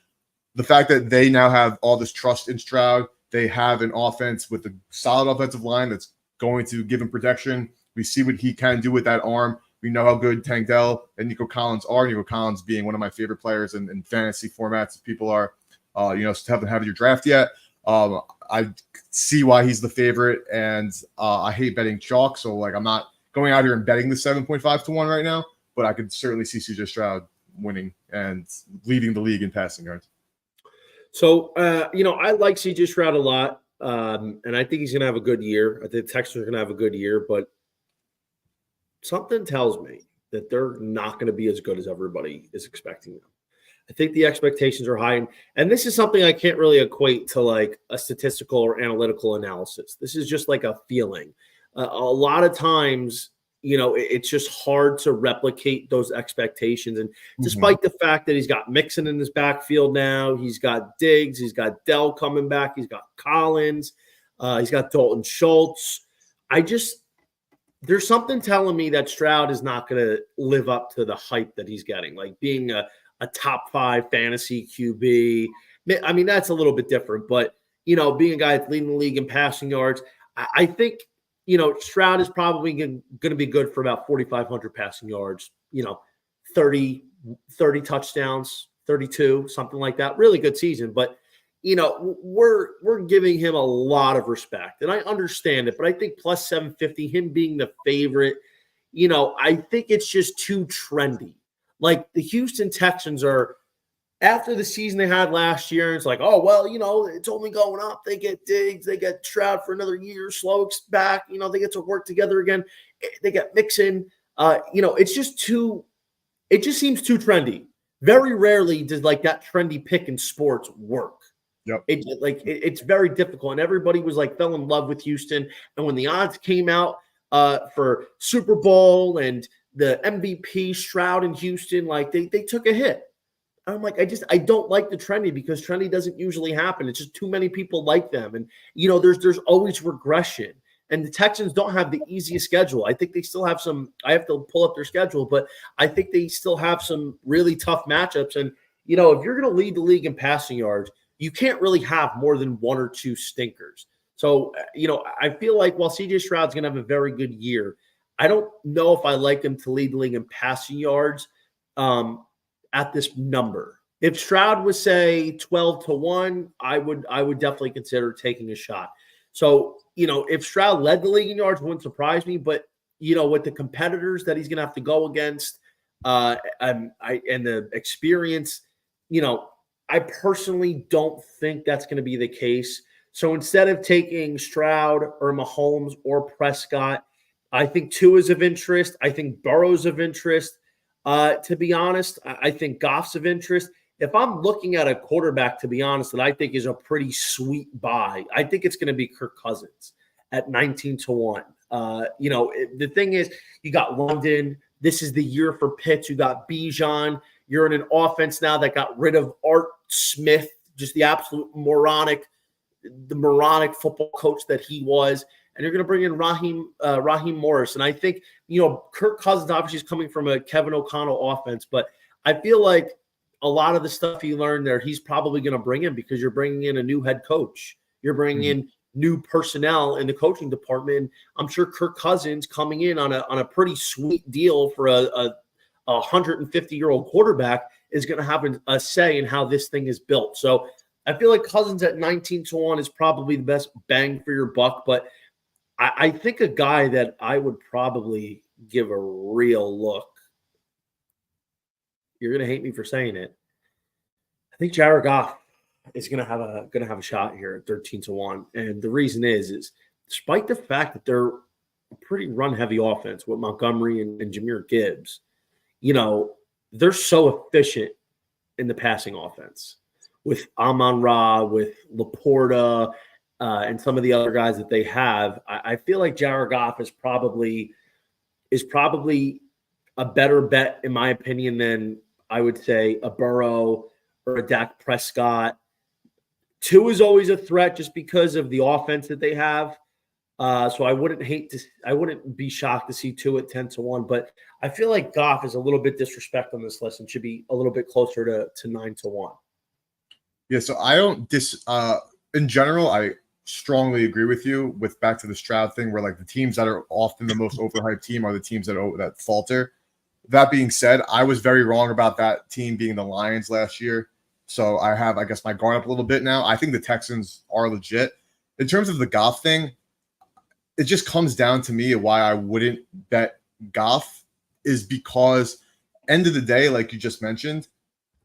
The fact that they now have all this trust in Stroud, they have an offense with a solid offensive line that's going to give him protection. We see what he can do with that arm. We know how good Tank Dell and Nico Collins are. Nico Collins being one of my favorite players in fantasy formats. If people are, haven't had your draft yet, I see why he's the favorite. And I hate betting chalk, so like I'm not going out here and betting the 7.5 to 1 right now. But I could certainly see CJ Stroud winning and leading the league in passing yards. So I like CJ Stroud a lot, and I think he's going to have a good year. I think the Texans are going to have a good year, but something tells me that they're not going to be as good as everybody is expecting them. I think the expectations are high. And this is something I can't really equate to like a statistical or analytical analysis. This is just like a feeling. A lot of times, it's just hard to replicate those expectations. And despite the fact that he's got Mixon in his backfield now, he's got Diggs, he's got Dell coming back, he's got Collins, he's got Dalton Schultz. There's something telling me that Stroud is not going to live up to the hype that he's getting, like being a top 5 fantasy QB. I mean, that's a little bit different, but, being a guy that's leading the league in passing yards, I think, Stroud is probably going to be good for about 4,500 passing yards, 30 touchdowns, 32, something like that. Really good season, but we're giving him a lot of respect, and I understand it, but I think plus 750, him being the favorite, I think it's just too trendy. Like the Houston Texans are, after the season they had last year, it's like, oh, well, it's only going up. They get Diggs, they get Stroud for another year, Slowick's back, they get to work together again. They get Mixon. It just seems too trendy. Very rarely does like that trendy pick in sports work. Yep. It's very difficult, and everybody was like fell in love with Houston. And when the odds came out for Super Bowl and the MVP Stroud in Houston, like they took a hit. And I'm like, I don't like the trendy, because trendy doesn't usually happen. It's just too many people like them, and there's always regression. And the Texans don't have the easiest schedule. I think they still have some – I have to pull up their schedule, but I think they still have some really tough matchups. And, if you're going to lead the league in passing yards, you can't really have more than one or two stinkers. So, I feel like while C.J. Stroud's going to have a very good year, I don't know if I like him to lead the league in passing yards at this number. If Stroud was, say, 12-1, I would definitely consider taking a shot. So, if Stroud led the league in yards, wouldn't surprise me. But, with the competitors that he's going to have to go against and the experience, I personally don't think that's going to be the case. So instead of taking Stroud or Mahomes or Prescott, I think Tua's of interest. I think Burrow's of interest. To be honest, I think Goff's of interest. If I'm looking at a quarterback, to be honest, that I think is a pretty sweet buy, I think it's going to be Kirk Cousins at 19-1. The thing is, you got London. This is the year for Pitts. You got Bijan. You're in an offense now that got rid of Art Smith, just the absolute moronic football coach that he was. And you're going to bring in Raheem Morris. And I think, Kirk Cousins obviously is coming from a Kevin O'Connell offense, but I feel like a lot of the stuff he learned there, he's probably going to bring in because you're bringing in a new head coach. You're bringing in new personnel in the coaching department. I'm sure Kirk Cousins coming in on a pretty sweet deal for a 150-year-old quarterback is going to have a say in how this thing is built. So I feel like Cousins at 19-1 is probably the best bang for your buck, but I think a guy that I would probably give a real look. You're going to hate me for saying it. I think Jared Goff is going to have a shot here at 13-1, and the reason is despite the fact that they're a pretty run-heavy offense with Montgomery and Jahmyr Gibbs, they're so efficient in the passing offense with Amon-Ra, with Laporta, and some of the other guys that they have. I feel like Jared Goff is probably a better bet, in my opinion, than I would say a Burrow or a Dak Prescott. Tua is always a threat just because of the offense that they have. So I wouldn't be shocked to see Tua at 10-1, but I feel like Goff is a little bit disrespect on this list and should be a little bit closer to 9-1. Yeah, so I don't in general, I strongly agree with you with back to the Stroud thing where like the teams that are often the most overhyped team are the teams that falter. That being said, I was very wrong about that team being the Lions last year. So I have, I guess, my guard up a little bit now. I think the Texans are legit. In terms of the Goff thing, it just comes down to me why I wouldn't bet Goff is because end of the day, like you just mentioned,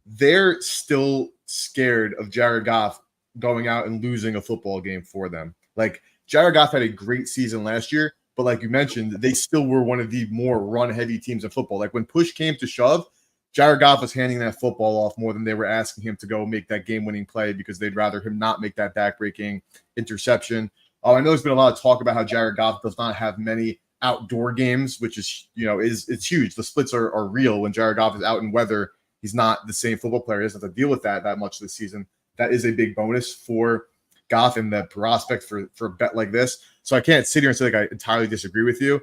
they're still scared of Jared Goff going out and losing a football game for them. Like Jared Goff had a great season last year, but like you mentioned, they still were one of the more run-heavy teams in football. Like when push came to shove, Jared Goff was handing that football off more than they were asking him to go make that game-winning play because they'd rather him not make that back-breaking interception. I know there's been a lot of talk about how Jared Goff does not have many outdoor games, which is, it's huge. The splits are real when Jared Goff is out in weather. He's not the same football player. He doesn't have to deal with that much this season. That is a big bonus for Goff and the prospect for a bet like this. So I can't sit here and say like I entirely disagree with you.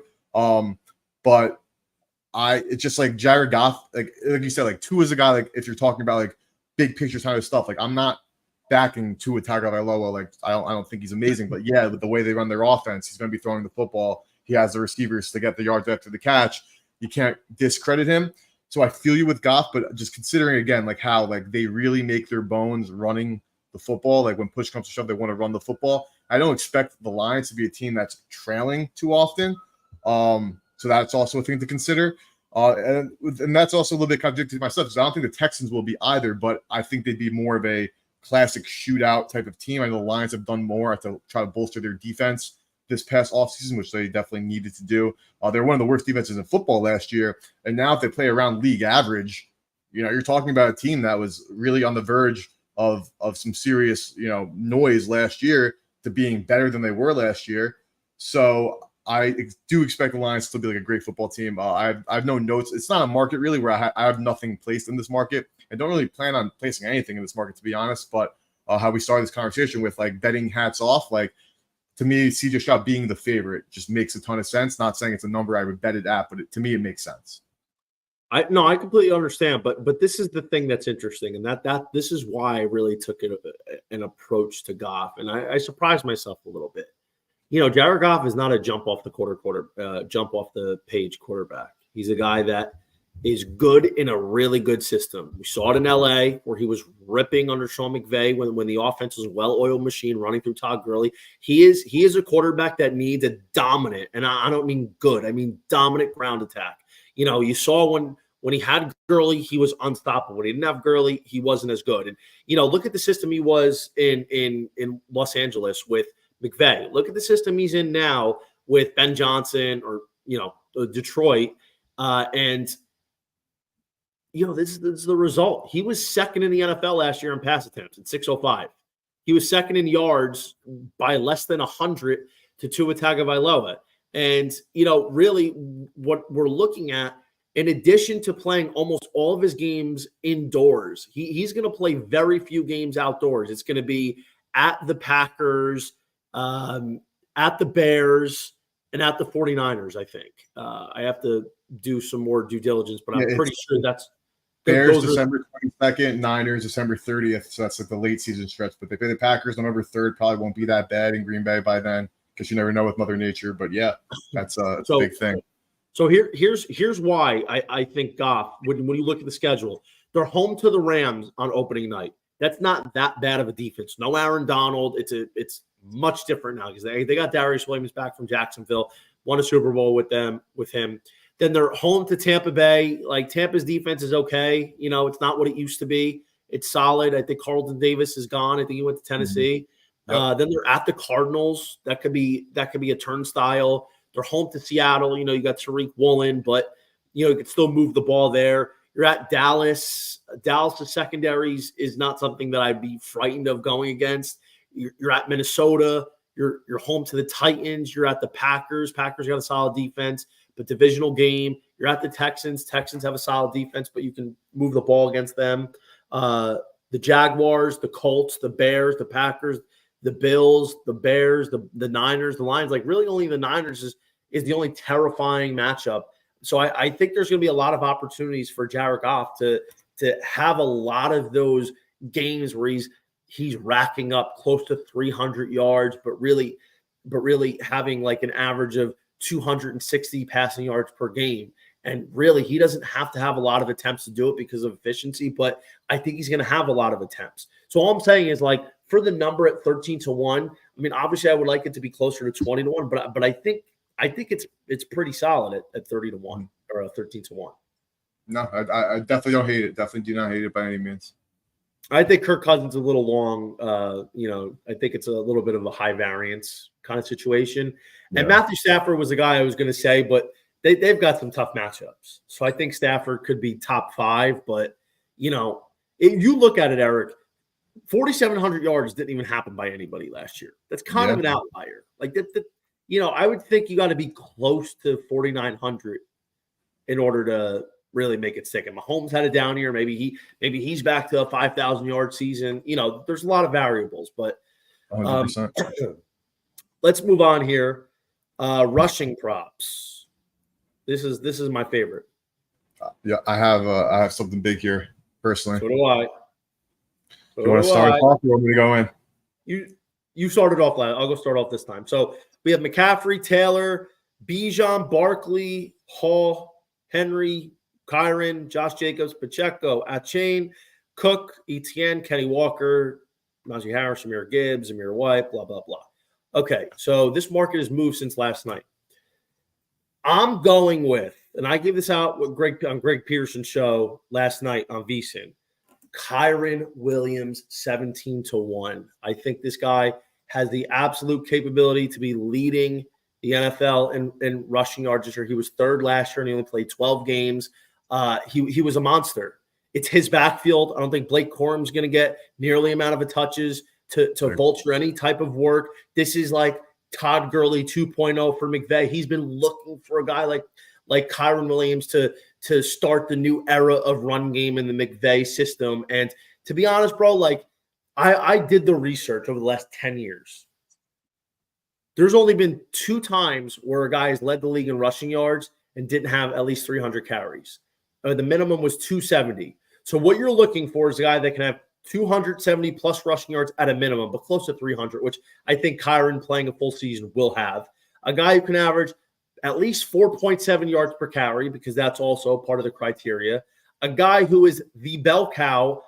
But it's just like Jared Goff, like you said, like Tua is a guy, like if you're talking about like big picture kind of stuff, like I'm not backing Tua Tagovailoa. Like I don't think he's amazing, but yeah, with the way they run their offense, he's going to be throwing the football. He has the receivers to get the yards after the catch. You can't discredit him. So I feel you with Goff, but just considering again, like how like they really make their bones running the football. Like when push comes to shove, they want to run the football. I don't expect the Lions to be a team that's trailing too often. So that's also a thing to consider. And that's also a little bit contradictory to myself because I don't think the Texans will be either, but I think they'd be more of a classic shootout type of team. I know the Lions have done more to try to bolster their defense this past offseason, which they definitely needed to do. They're one of the worst defenses in football last year. And now if they play around league average, you're talking about a team that was really on the verge of some serious, noise last year to being better than they were last year. So I do expect the Lions to be like a great football team. I have no notes. It's not a market really where I have nothing placed in this market. I don't really plan on placing anything in this market, to be honest. But how we started this conversation with like betting hats off, like to me, CJ Stroud being the favorite just makes a ton of sense. Not saying it's a number I would bet it at, but to me, it makes sense. I completely understand, but this is the thing that's interesting, and that this is why I really took an approach to Goff, and I surprised myself a little bit. Jared Goff is not a jump off the page quarterback. He's a guy that is good in a really good system. We saw it in LA where he was ripping under Sean McVay when the offense was a well-oiled machine running through Todd Gurley. He is a quarterback that needs a dominant, and I don't mean good, I mean dominant ground attack. You saw when he had Gurley, he was unstoppable. When he didn't have Gurley, he wasn't as good. And look at the system he was in Los Angeles with McVay. Look at the system he's in now with Ben Johnson or Detroit, and this is the result. He was second in the NFL last year in pass attempts at 605. He was second in yards by less than 100 to Tua Tagovailoa. And really, what we're looking at, in addition to playing almost all of his games indoors, he's going to play very few games outdoors. It's going to be at the Packers, at the Bears, and at the 49ers, I think. I have to do some more due diligence, but I'm pretty sure that's Bears December 22nd, Niners December 30th. So that's like the late season stretch. But they play the Packers November 3rd. Probably won't be that bad in Green Bay by then because you never know with Mother Nature. But yeah, that's a big thing. So here's why I think Goff, when you look at the schedule, they're home to the Rams on opening night. That's not that bad of a defense. No Aaron Donald. It's much different now because they got Darius Williams back from Jacksonville, won a Super Bowl with him. Then they're home to Tampa Bay. Like Tampa's defense is okay. It's not what it used to be. It's solid. I think Carlton Davis is gone. I think he went to Tennessee. Yep. Then they're at the Cardinals. That could be a turnstile. They're home to Seattle. You got Tariq Woolen, but you can still move the ball there. You're at Dallas. Dallas' secondaries is not something that I'd be frightened of going against. You're at Minnesota. You're home to the Titans. You're at the Packers. Packers got a solid defense, but divisional game. You're at the Texans. Texans have a solid defense, but you can move the ball against them. The Jaguars, the Colts, the Bears, the Packers, the Bills, the Bears, the Niners, the Lions. Like really only the Niners is the only terrifying matchup. So I think there's going to be a lot of opportunities for Jared Goff to have a lot of those games where he's racking up close to 300 yards, but really having like an average of 260 passing yards per game. And really, he doesn't have to have a lot of attempts to do it because of efficiency, but I think he's going to have a lot of attempts. So all I'm saying is like for the number at 13-1, I mean, obviously I would like it to be closer to 20-1, but I think it's pretty solid at 30-1 or 13-1. No, I definitely don't hate it. Definitely do not hate it by any means. I think Kirk Cousins is a little long. I think it's a little bit of a high variance kind of situation. Yeah. And Matthew Stafford was the guy I was going to say, but they've got some tough matchups. So I think Stafford could be top 5. But, if you look at it, Eric, 4,700 yards didn't even happen by anybody last year. That's kind of an outlier. Like that, I would think you got to be close to 4,900 in order to really make it stick. And Mahomes had a down year. Maybe he's back to a 5,000-yard season. There's a lot of variables, but 100%. Let's move on here. Rushing props. This is my favorite. Yeah, I have something big here personally. So do I. Do you want to start off or want me to go in? You started off last. I'll go start off this time. So we have McCaffrey, Taylor, Bijan, Barkley, Hall, Henry, Kyron, Josh Jacobs, Pacheco, Achane, Cook, Etienne, Kenny Walker, Najee Harris, Amir Gibbs, Amir White, blah, blah, blah. Okay, so this market has moved since last night. I'm going with, and I gave this out with on Greg Peterson's show last night on VSiN, Kyron Williams, 17-1. I think this guy has the absolute capability to be leading the NFL in rushing yards this year. He was 3rd last year, and he only played 12 games. He was a monster. It's his backfield. I don't think Blake Corum's going to get nearly amount of touches to vulture any type of work. This is like Todd Gurley 2.0 for McVay. He's been looking for a guy like Kyron Williams to start the new era of run game in the McVay system. And to be honest, bro, like I did the research over the last 10 years. There's only been 2 times where a guy has led the league in rushing yards and didn't have at least 300 carries. The minimum was 270. So what you're looking for is a guy that can have 270 plus rushing yards at a minimum, but close to 300, which I think Kyron playing a full season will have. A guy who can average at least 4.7 yards per carry, because that's also part of the criteria. A guy who is the bell cow.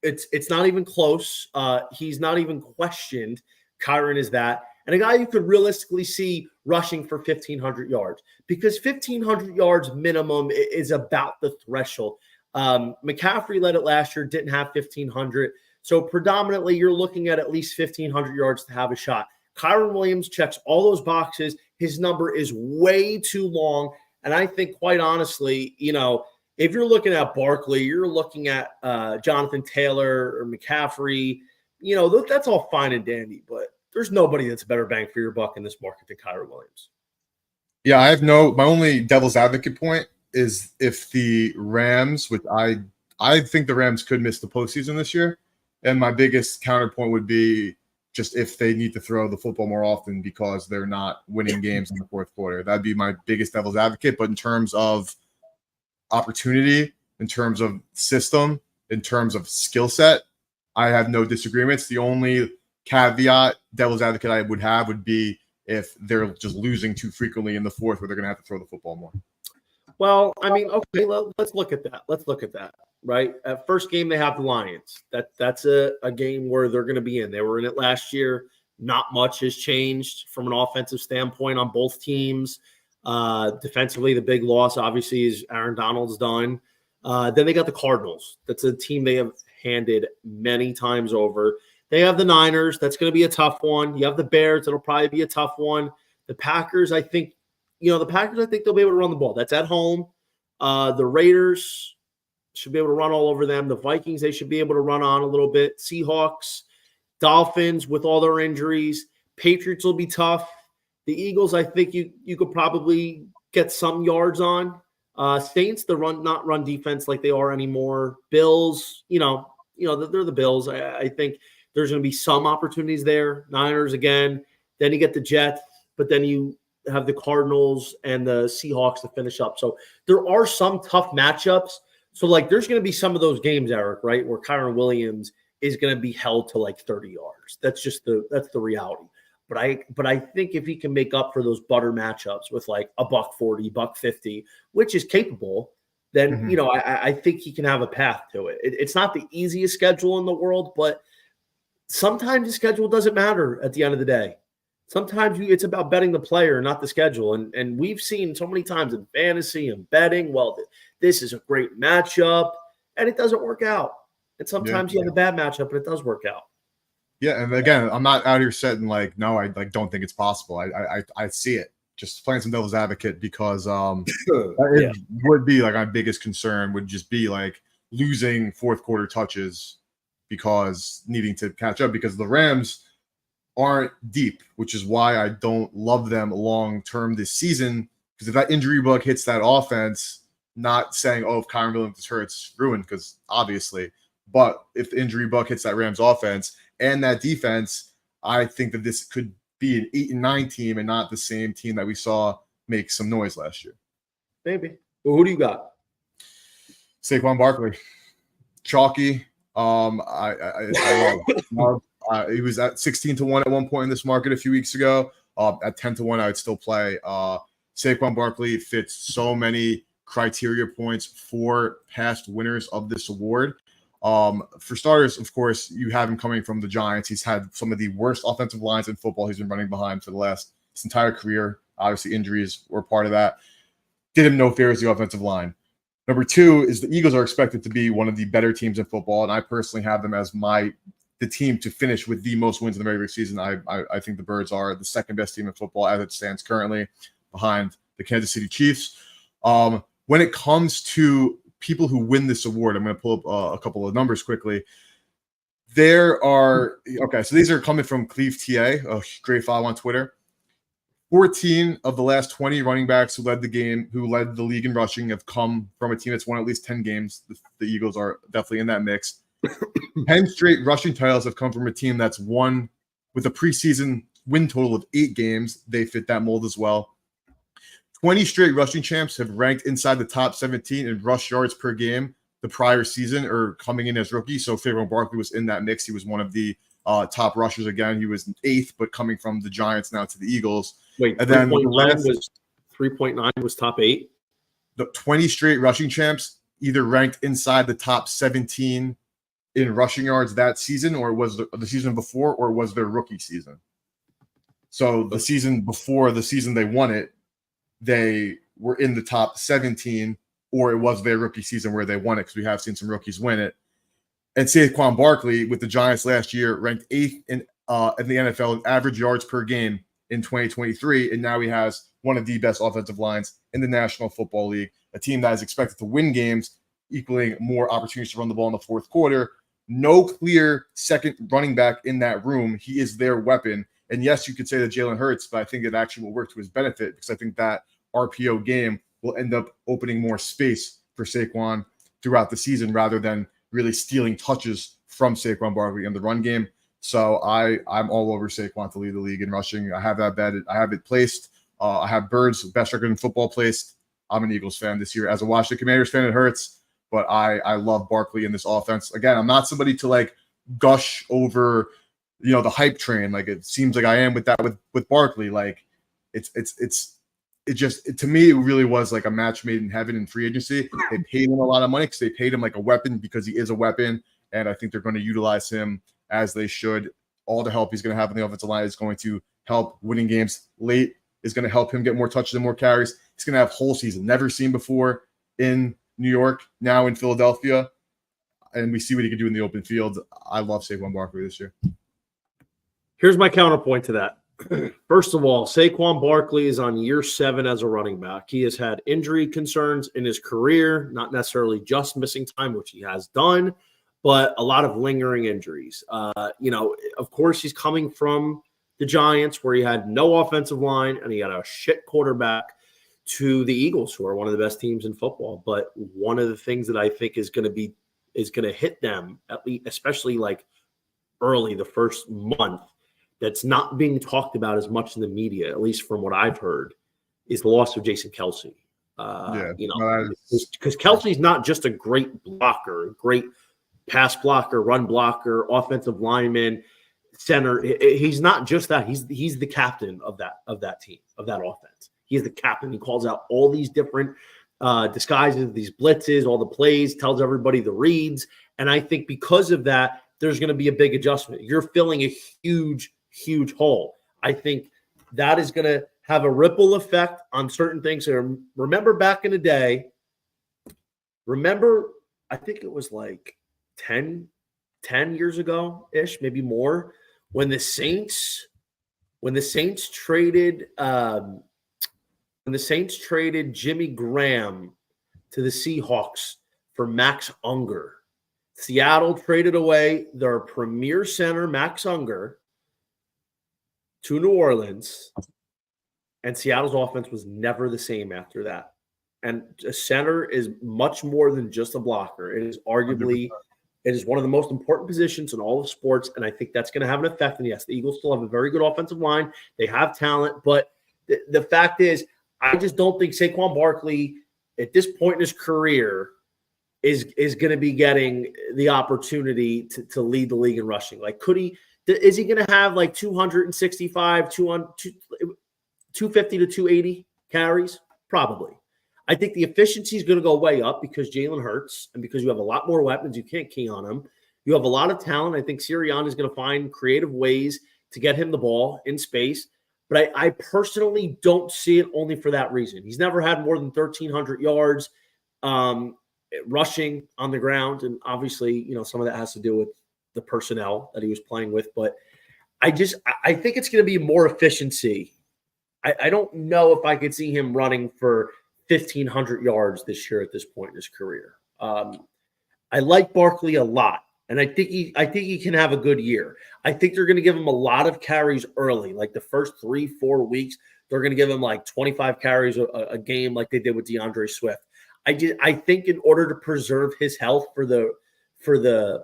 It's not even close. He's not even questioned. Kyron is that. And a guy you could realistically see rushing for 1,500 yards, because 1,500 yards minimum is about the threshold. McCaffrey led it last year, didn't have 1,500. So predominantly you're looking at least 1,500 yards to have a shot. Kyron Williams checks all those boxes. His number is way too long. And I think, quite honestly, if you're looking at Barkley, you're looking at Jonathan Taylor or McCaffrey, that's all fine and dandy, but there's nobody that's a better bang for your buck in this market than Kyron Williams. Yeah, my only devil's advocate point is if the Rams, which I think the Rams could miss the postseason this year, and my biggest counterpoint would be just if they need to throw the football more often because they're not winning games in the fourth quarter. That'd be my biggest devil's advocate. But in terms of opportunity, in terms of system, in terms of skill set, I have no disagreements. The only caveat, devil's advocate, I would have would be if they're just losing too frequently in the fourth, where they're going to have to throw the football more. Well, I mean, okay, let's look at that. Right, at first game they have the Lions. That's a game where they're going to be in. They were in it last year. Not much has changed from an offensive standpoint on both teams. Defensively, the big loss obviously is Aaron Donald's done. Then they got the Cardinals. That's a team they have handed many times over. They have the Niners. That's going to be a tough one. You have the Bears. That'll probably be a tough one. The Packers, I think they'll be able to run the ball. That's at home. The Raiders should be able to run all over them. The Vikings, they should be able to run on a little bit. Seahawks, Dolphins with all their injuries. Patriots will be tough. The Eagles, I think you could probably get some yards on. Saints, the run defense like they are anymore. Bills, they're the Bills. I think there's going to be some opportunities there. Niners again. Then you get the Jets, but then you have the Cardinals and the Seahawks to finish up. So there are some tough matchups. So, there's going to be some of those games, Eric, right, where Kyron Williams is going to be held to 30 yards. That's the reality. But I think if he can make up for those butter matchups with a $140, $150, which is capable, then I think he can have a path to it. It's not the easiest schedule in the world, but sometimes the schedule doesn't matter at the end of the day. Sometimes it's about betting the player, not the schedule. And we've seen so many times in fantasy and betting, this is a great matchup, and it doesn't work out. And sometimes you have a bad matchup, but it does work out. Yeah, and again, I'm not out here setting no, I don't think it's possible. I see it. Just playing some devil's advocate because it would be my biggest concern would just be losing fourth quarter touches because needing to catch up, because the Rams aren't deep, which is why I don't love them long term this season. Because if that injury bug hits that offense, not saying, if Kyron Williams is hurt, it's ruined, because obviously, but if the injury bug hits that Rams offense and that defense, I think that this could be an 8-9 team and not the same team that we saw make some noise last year. Maybe. Well, who do you got? Saquon Barkley. Chalky. I love. He was at 16-1 at one point in this market a few weeks ago. At 10-1, I would still play. Saquon Barkley fits so many criteria points for past winners of this award. For starters, of course, you have him coming from the Giants. He's had some of the worst offensive lines in football. He's been running behind for his entire career. Obviously, injuries were part of that. Did him no favors, the offensive line. Number two is the Eagles are expected to be one of the better teams in football, and I personally have them as the team to finish with the most wins in the regular season. I think the Birds are the second best team in football as it stands currently, behind the Kansas City Chiefs. When it comes to people who win this award, I'm going to pull up a couple of numbers quickly. So these are coming from Cleve TA, a great follow on Twitter. 14 of the last 20 running backs who led the league in rushing have come from a team that's won at least 10 games. The Eagles are definitely in that mix. 10 straight rushing titles have come from a team that's won with a preseason win total of 8 games. They fit that mold as well. 20 straight rushing champs have ranked inside the top 17 in rush yards per game the prior season or coming in as rookie. So Saquon Barkley was in that mix. He was one of the top rushers again. He was 8th, but coming from the Giants now to the Eagles. Wait, and then 3.9 was top 8? The 20 straight rushing champs either ranked inside the top 17 in rushing yards that season, or was the season before, or was their rookie season. So the season before the season they won it, they were in the top 17, or it was their rookie season where they won it, because we have seen some rookies win it. And Saquon Barkley with the Giants last year ranked 8th in the NFL in average yards per game in 2023, and now he has one of the best offensive lines in the National Football League, a team that is expected to win games, equaling more opportunities to run the ball in the fourth quarter. No clear second running back in that room. He is their weapon. And yes, you could say that Jalen Hurts, but I think it actually will work to his benefit, because I think that RPO game will end up opening more space for Saquon throughout the season rather than really stealing touches from Saquon Barkley in the run game. So I'm all over Saquon to lead the league in rushing. I have that bet. I have it placed. I have Birds, best record in football, placed. I'm an Eagles fan this year. As a Washington Commanders fan, it hurts, but I love Barkley in this offense. Again, I'm not somebody to like gush over, the hype train. Like it seems like I am with that with Barkley. Like to me, it really was like a match made in heaven in free agency. They paid him a lot of money because they paid him like a weapon, because he is a weapon. And I think they're going to utilize him as they should. All the help he's going to have in the offensive line is going to help winning games late, is going to help him get more touches and more carries. He's going to have whole season, never seen before in New York, now in Philadelphia. And we see what he can do in the open field. I love Saquon Barkley this year. Here's my counterpoint to that. First of all, Saquon Barkley is on year 7 as a running back. He has had injury concerns in his career, not necessarily just missing time, which he has done, but a lot of lingering injuries. Of course, he's coming from the Giants, where he had no offensive line and he had a shit quarterback, to the Eagles, who are one of the best teams in football. But one of the things that I think is going to hit them, at least, especially like early, the first month, that's not being talked about as much in the media, at least from what I've heard, is the loss of Jason Kelce. Because Kelsey's not just a great blocker, great pass blocker, run blocker, offensive lineman, center. He's not just that. He's the captain of that team, of that offense. He is the captain. He calls out all these different disguises, these blitzes, all the plays, tells everybody the reads. And I think because of that, there's going to be a big adjustment. You're filling a huge hole. I think that is going to have a ripple effect on certain things. So remember back in the day, I think it was like 10 years ago-ish, maybe more, when the Saints traded Jimmy Graham to the Seahawks for Max Unger. Seattle traded away their premier center, Max Unger, to New Orleans, and Seattle's offense was never the same after that. And a center is much more than just a blocker. It is arguably 100%. It is one of the most important positions in all of sports, and I think that's going to have an effect. And yes, the Eagles still have a very good offensive line. They have talent, but the fact is, I just don't think Saquon Barkley, at this point in his career, is going to be getting the opportunity to lead the league in rushing. Like, is he going to have like 265, 250 to 280 carries? Probably. I think the efficiency is going to go way up because Jalen Hurts, and because you have a lot more weapons. You can't key on him. You have a lot of talent. I think Sirianni is going to find creative ways to get him the ball in space. But I personally don't see it only for that reason. He's never had more than 1,300 yards rushing on the ground. And obviously, some of that has to do with the personnel that he was playing with. But I think it's going to be more efficiency. I don't know if I could see him running for 1,500 yards this year at this point in his career. I like Barkley a lot, and I think he can have a good year. I think they're going to give him a lot of carries early, like the first 3-4 weeks. They're going to give him like 25 carries a game, like they did with DeAndre Swift. I think in order to preserve his health for the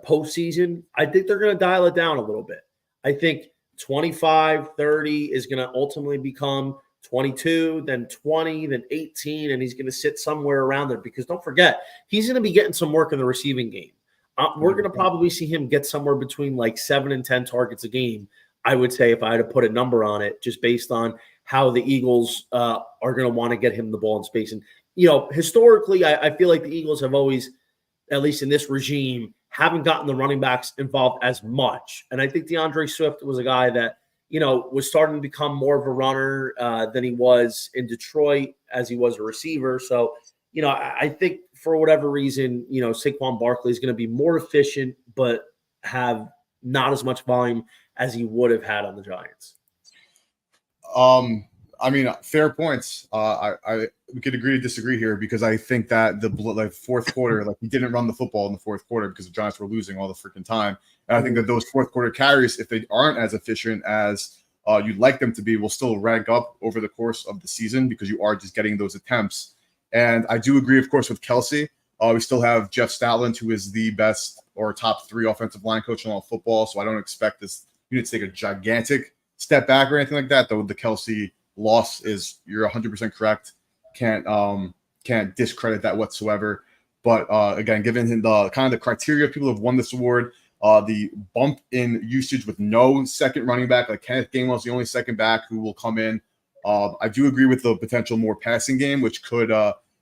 postseason, I think they're going to dial it down a little bit. I think 25, 30 is going to ultimately become 22, then 20, then 18, and he's going to sit somewhere around there because don't forget, he's going to be getting some work in the receiving game. We're going to probably see him get somewhere between like 7 and 10 targets a game, I would say, if I had to put a number on it, just based on how the Eagles are going to want to get him the ball in space. And, historically, I feel like the Eagles have always, at least in this regime, haven't gotten the running backs involved as much. And I think DeAndre Swift was a guy that, was starting to become more of a runner than he was in Detroit as he was a receiver. So, I think for whatever reason, Saquon Barkley is going to be more efficient, but have not as much volume as he would have had on the Giants. Fair points. We could agree to disagree here because I think that the fourth quarter, he didn't run the football in the fourth quarter because the Giants were losing all the freaking time. And I think that those fourth quarter carries, if they aren't as efficient as you'd like them to be, will still rank up over the course of the season because you are just getting those attempts. And I do agree, of course, with Kelsey. We still have Jeff Stoutland, who is the best or top 3 offensive line coach in all football. So I don't expect this unit to take a gigantic step back or anything like that. Though the Kelsey loss is, you're 100% correct. Can't discredit that whatsoever. But again, given the kind of the criteria of people who have won this award, the bump in usage with no second running back, like Kenneth Gainwell is the only second back who will come in. I do agree with the potential more passing game, which could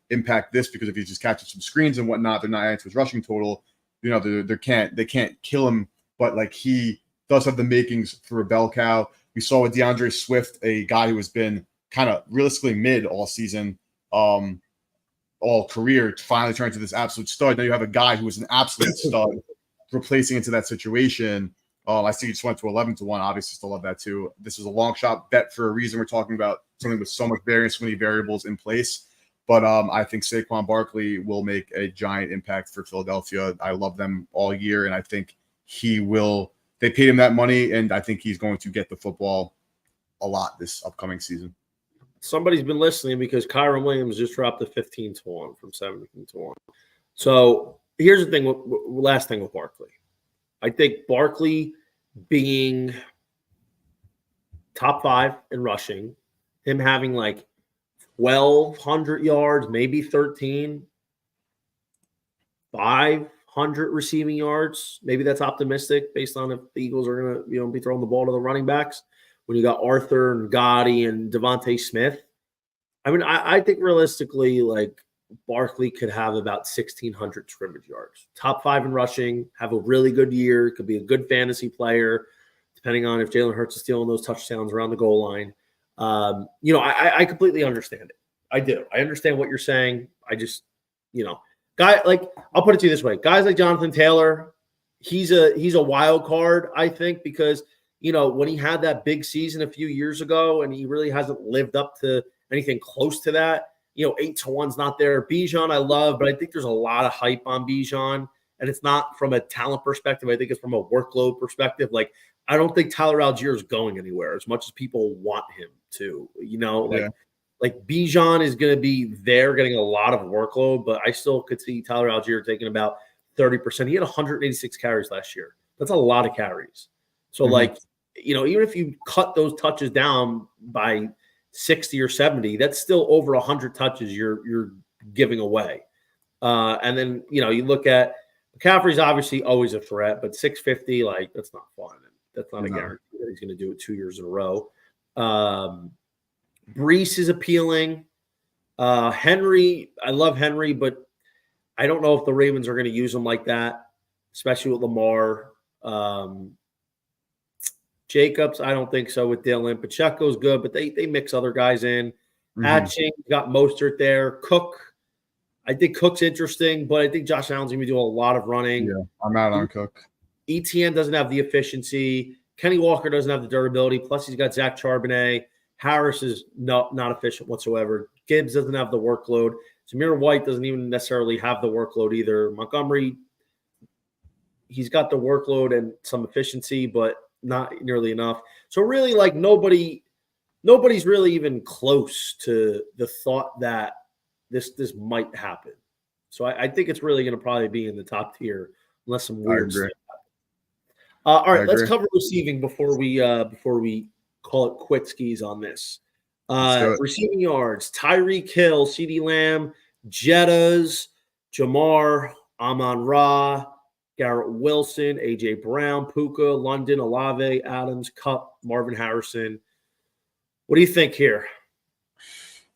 impact this because if he's just catching some screens and whatnot, they're not adding to his rushing total. They can't kill him, but he does have the makings for a bell cow. We saw with DeAndre Swift, a guy who has been kind of realistically mid all season, all career, finally turn into this absolute stud. Now you have a guy who was an absolute stud replacing into that situation. I see you just went to 11-1. Obviously, still love that too. This is a long shot bet for a reason. We're talking about something with so much variance, so many variables in place. But I think Saquon Barkley will make a giant impact for Philadelphia. I love them all year, and I think he will. They paid him that money, and I think he's going to get the football a lot this upcoming season. Somebody's been listening because Kyron Williams just dropped to 15-1 from 17-1. So here's the thing. Last thing with Barkley. I think Barkley being top 5 in rushing, him having 1,200 yards, maybe 13, 500 receiving yards. Maybe that's optimistic based on if the Eagles are going to be throwing the ball to the running backs. When you got Arthur and Gotti and Devontae Smith, I think realistically, Barkley could have about 1,600 scrimmage yards. Top 5 in rushing, have a really good year, could be a good fantasy player, depending on if Jalen Hurts is stealing those touchdowns around the goal line. I completely understand it. I do. I understand what you're saying. I just, I'll put it to you this way. Guys like Jonathan Taylor, he's a wild card, I think, because, when he had that big season a few years ago and he really hasn't lived up to anything close to that, 8-1's not there. Bijan I love, but I think there's a lot of hype on Bijan, and it's not from a talent perspective. I think it's from a workload perspective. I don't think Tyler Algier is going anywhere as much as people want him to, Bijan is going to be there getting a lot of workload, but I still could see Tyler Algier taking about 30%. He had 186 carries last year. That's a lot of carries. So even if you cut those touches down by 60 or 70, that's still over 100 touches you're giving away. And then, you look at McCaffrey's obviously always a threat, but 650, that's not fun. That's not a guarantee that he's going to do it 2 years in a row. Brees is appealing. Henry, I love Henry, but I don't know if the Ravens are going to use him like that, especially with Lamar. Jacobs, I don't think so with Dylan. Pacheco's good, but they mix other guys in. Hatching, got Mostert there. Cook, I think Cook's interesting, but I think Josh Allen's going to be doing a lot of running. Yeah, I'm out on Cook. ETN doesn't have the efficiency. Kenny Walker doesn't have the durability. Plus, he's got Zach Charbonnet. Harris is not efficient whatsoever. Gibbs doesn't have the workload. Zamir White doesn't even necessarily have the workload either. Montgomery, he's got the workload and some efficiency, but not nearly enough. So really, nobody's really even close to the thought that this might happen. So I think it's really going to probably be in the top tier unless some weird stuff All I right, let's agree. cover receiving before we call it quit skis on this. Let's do it. Receiving yards: Tyreek Hill, CeeDee Lamb, Jettas, Jamar, Amon-Ra, Garrett Wilson, A.J. Brown, Puka, London, Olave, Adams, Kupp, Marvin Harrison. What do you think here?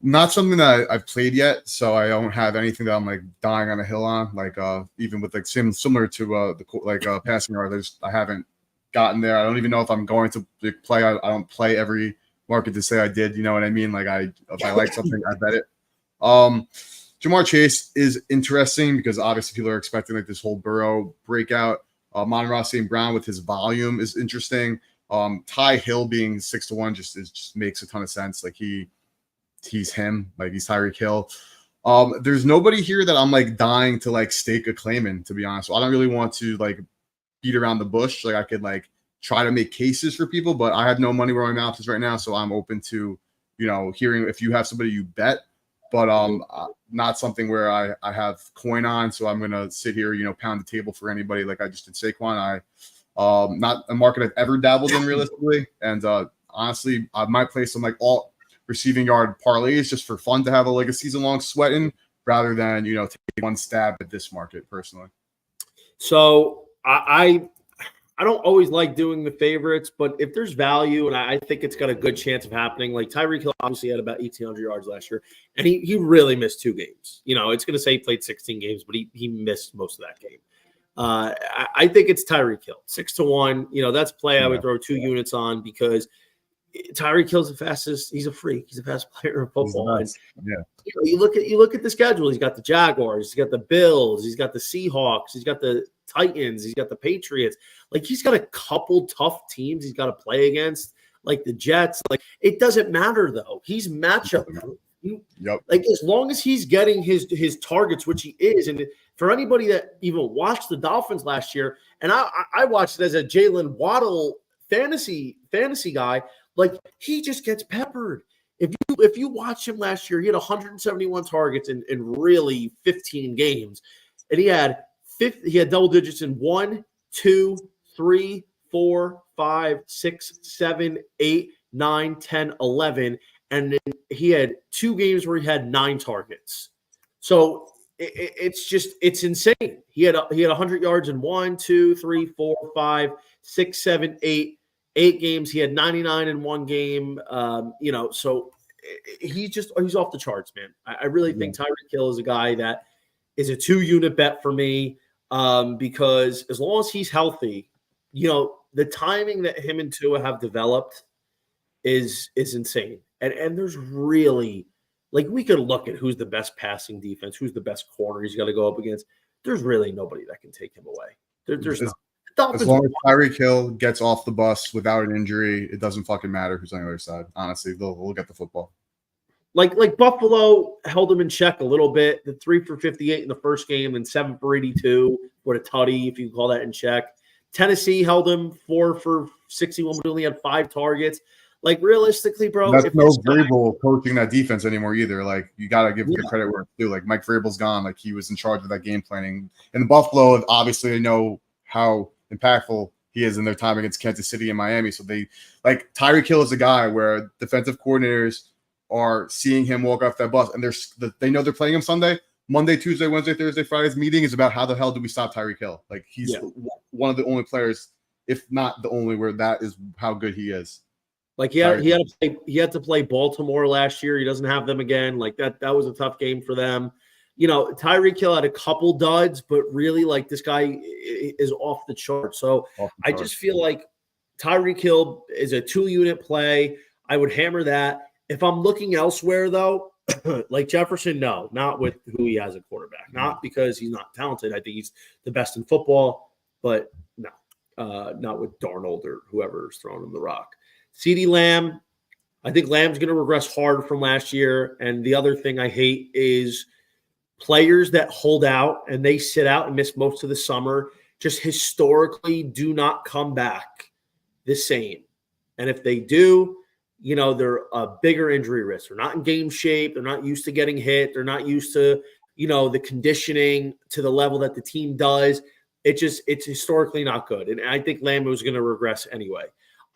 Not something that I've played yet, so I don't have anything that I'm like dying on a hill on. Like even with like similar to the passing yards, I haven't gotten there. I don't even know if I'm going to play. I don't play every market to say I did. You know what I mean? Like if I like something, I bet it. Jamar Chase is interesting because obviously people are expecting like this whole Burrow breakout. Amon-Ra St. Brown with his volume is interesting. Ty Hill being 6-1 just makes a ton of sense. Like he's him, like he's Tyreek Hill. There's nobody here that I'm like dying to like stake a claim in, to be honest. So I don't really want to like beat around the bush. Like I could like try to make cases for people, but I have no money where my mouth is right now. So I'm open to, hearing if you have somebody you bet, but not something where I have coin on. So I'm going to sit here, pound the table for anybody like I just did Saquon. Not a market I've ever dabbled in realistically. And honestly, I might play some like all receiving yard parlays just for fun to have a season long sweat in rather than, take one stab at this market personally. So I don't always like doing the favorites, but if there's value, and I think it's got a good chance of happening, like Tyreek Hill obviously had about 1,800 yards last year, and he really missed 2 games. It's going to say he played 16 games, but he missed most of that game. I think it's Tyreek Hill, 6-1. That's play I would throw 2 units on because Tyreek Hill's the fastest. He's a freak. He's the fastest player in football. And, you look at the schedule. He's got the Jaguars. He's got the Bills. He's got the Seahawks. He's got the Titans. He's got the Patriots. Like he's got a couple tough teams he's got to play against, like the Jets. Like it doesn't matter though. He's matchup proof. Like as long as he's getting his targets, which he is, and for anybody that even watched the Dolphins last year, and I watched it as a Jalen Waddle fantasy guy. Like he just gets peppered. If you watch him last year, he had 171 targets in really 15 games, and he had double digits in 1, 2, 3, 4, 5, 6, 7, 8, 9, 10, 11, and then he had 2 games where he had 9 targets. So it's insane. He had 100 yards in 1, 2, 3, 4, 5, 6, 7, 8 games. He had 99 in 1 game. So he's off the charts, man. I really think Tyreek Hill is a guy that is a 2-unit bet for me because as long as he's healthy, the timing that him and Tua have developed is insane. And there's really we could look at who's the best passing defense, who's the best corner he's got to go up against. There's really nobody that can take him away. There's not. As long as Tyreek Hill gets off the bus without an injury, it doesn't fucking matter who's on the other side. Honestly, they'll get the football. Like Buffalo held him in check a little bit. The 3 for 58 in the first game and 7 for 82 with a tutty, if you call that in check. Tennessee held him 4 for 61, but only had 5 targets. Like realistically, bro, that's no Vrabel coaching that defense anymore either. Like you gotta give good credit where it's due. Like Mike Vrabel's gone. Like he was in charge of that game planning. And Buffalo, obviously, they know how impactful he is in their time against Kansas City and Miami. So they Tyreek Hill is a guy where defensive coordinators are seeing him walk off that bus, and they know they're playing him Sunday, Monday, Tuesday, Wednesday, Thursday, Friday's meeting is about how the hell do we stop Tyreek Hill? Like he's one of the only players, if not the only, where that is how good he is. Like he had to play Baltimore last year. He doesn't have them again. Like that was a tough game for them. Tyreek Hill had a couple duds, but really this guy is off the chart. So I just feel like Tyreek Hill is a 2-unit play. I would hammer that. If I'm looking elsewhere though, like Jefferson, no, not with who he has at quarterback. Not because he's not talented. I think he's the best in football, but no, not with Darnold or whoever's throwing him the rock. CeeDee Lamb, I think Lamb's going to regress hard from last year. And the other thing I hate is players that hold out and they sit out and miss most of the summer just historically do not come back the same. And if they do, they're a bigger injury risk. They're not in game shape. They're not used to getting hit. They're not used to, the conditioning to the level that the team does. It's historically not good. And I think Lambo is going to regress anyway.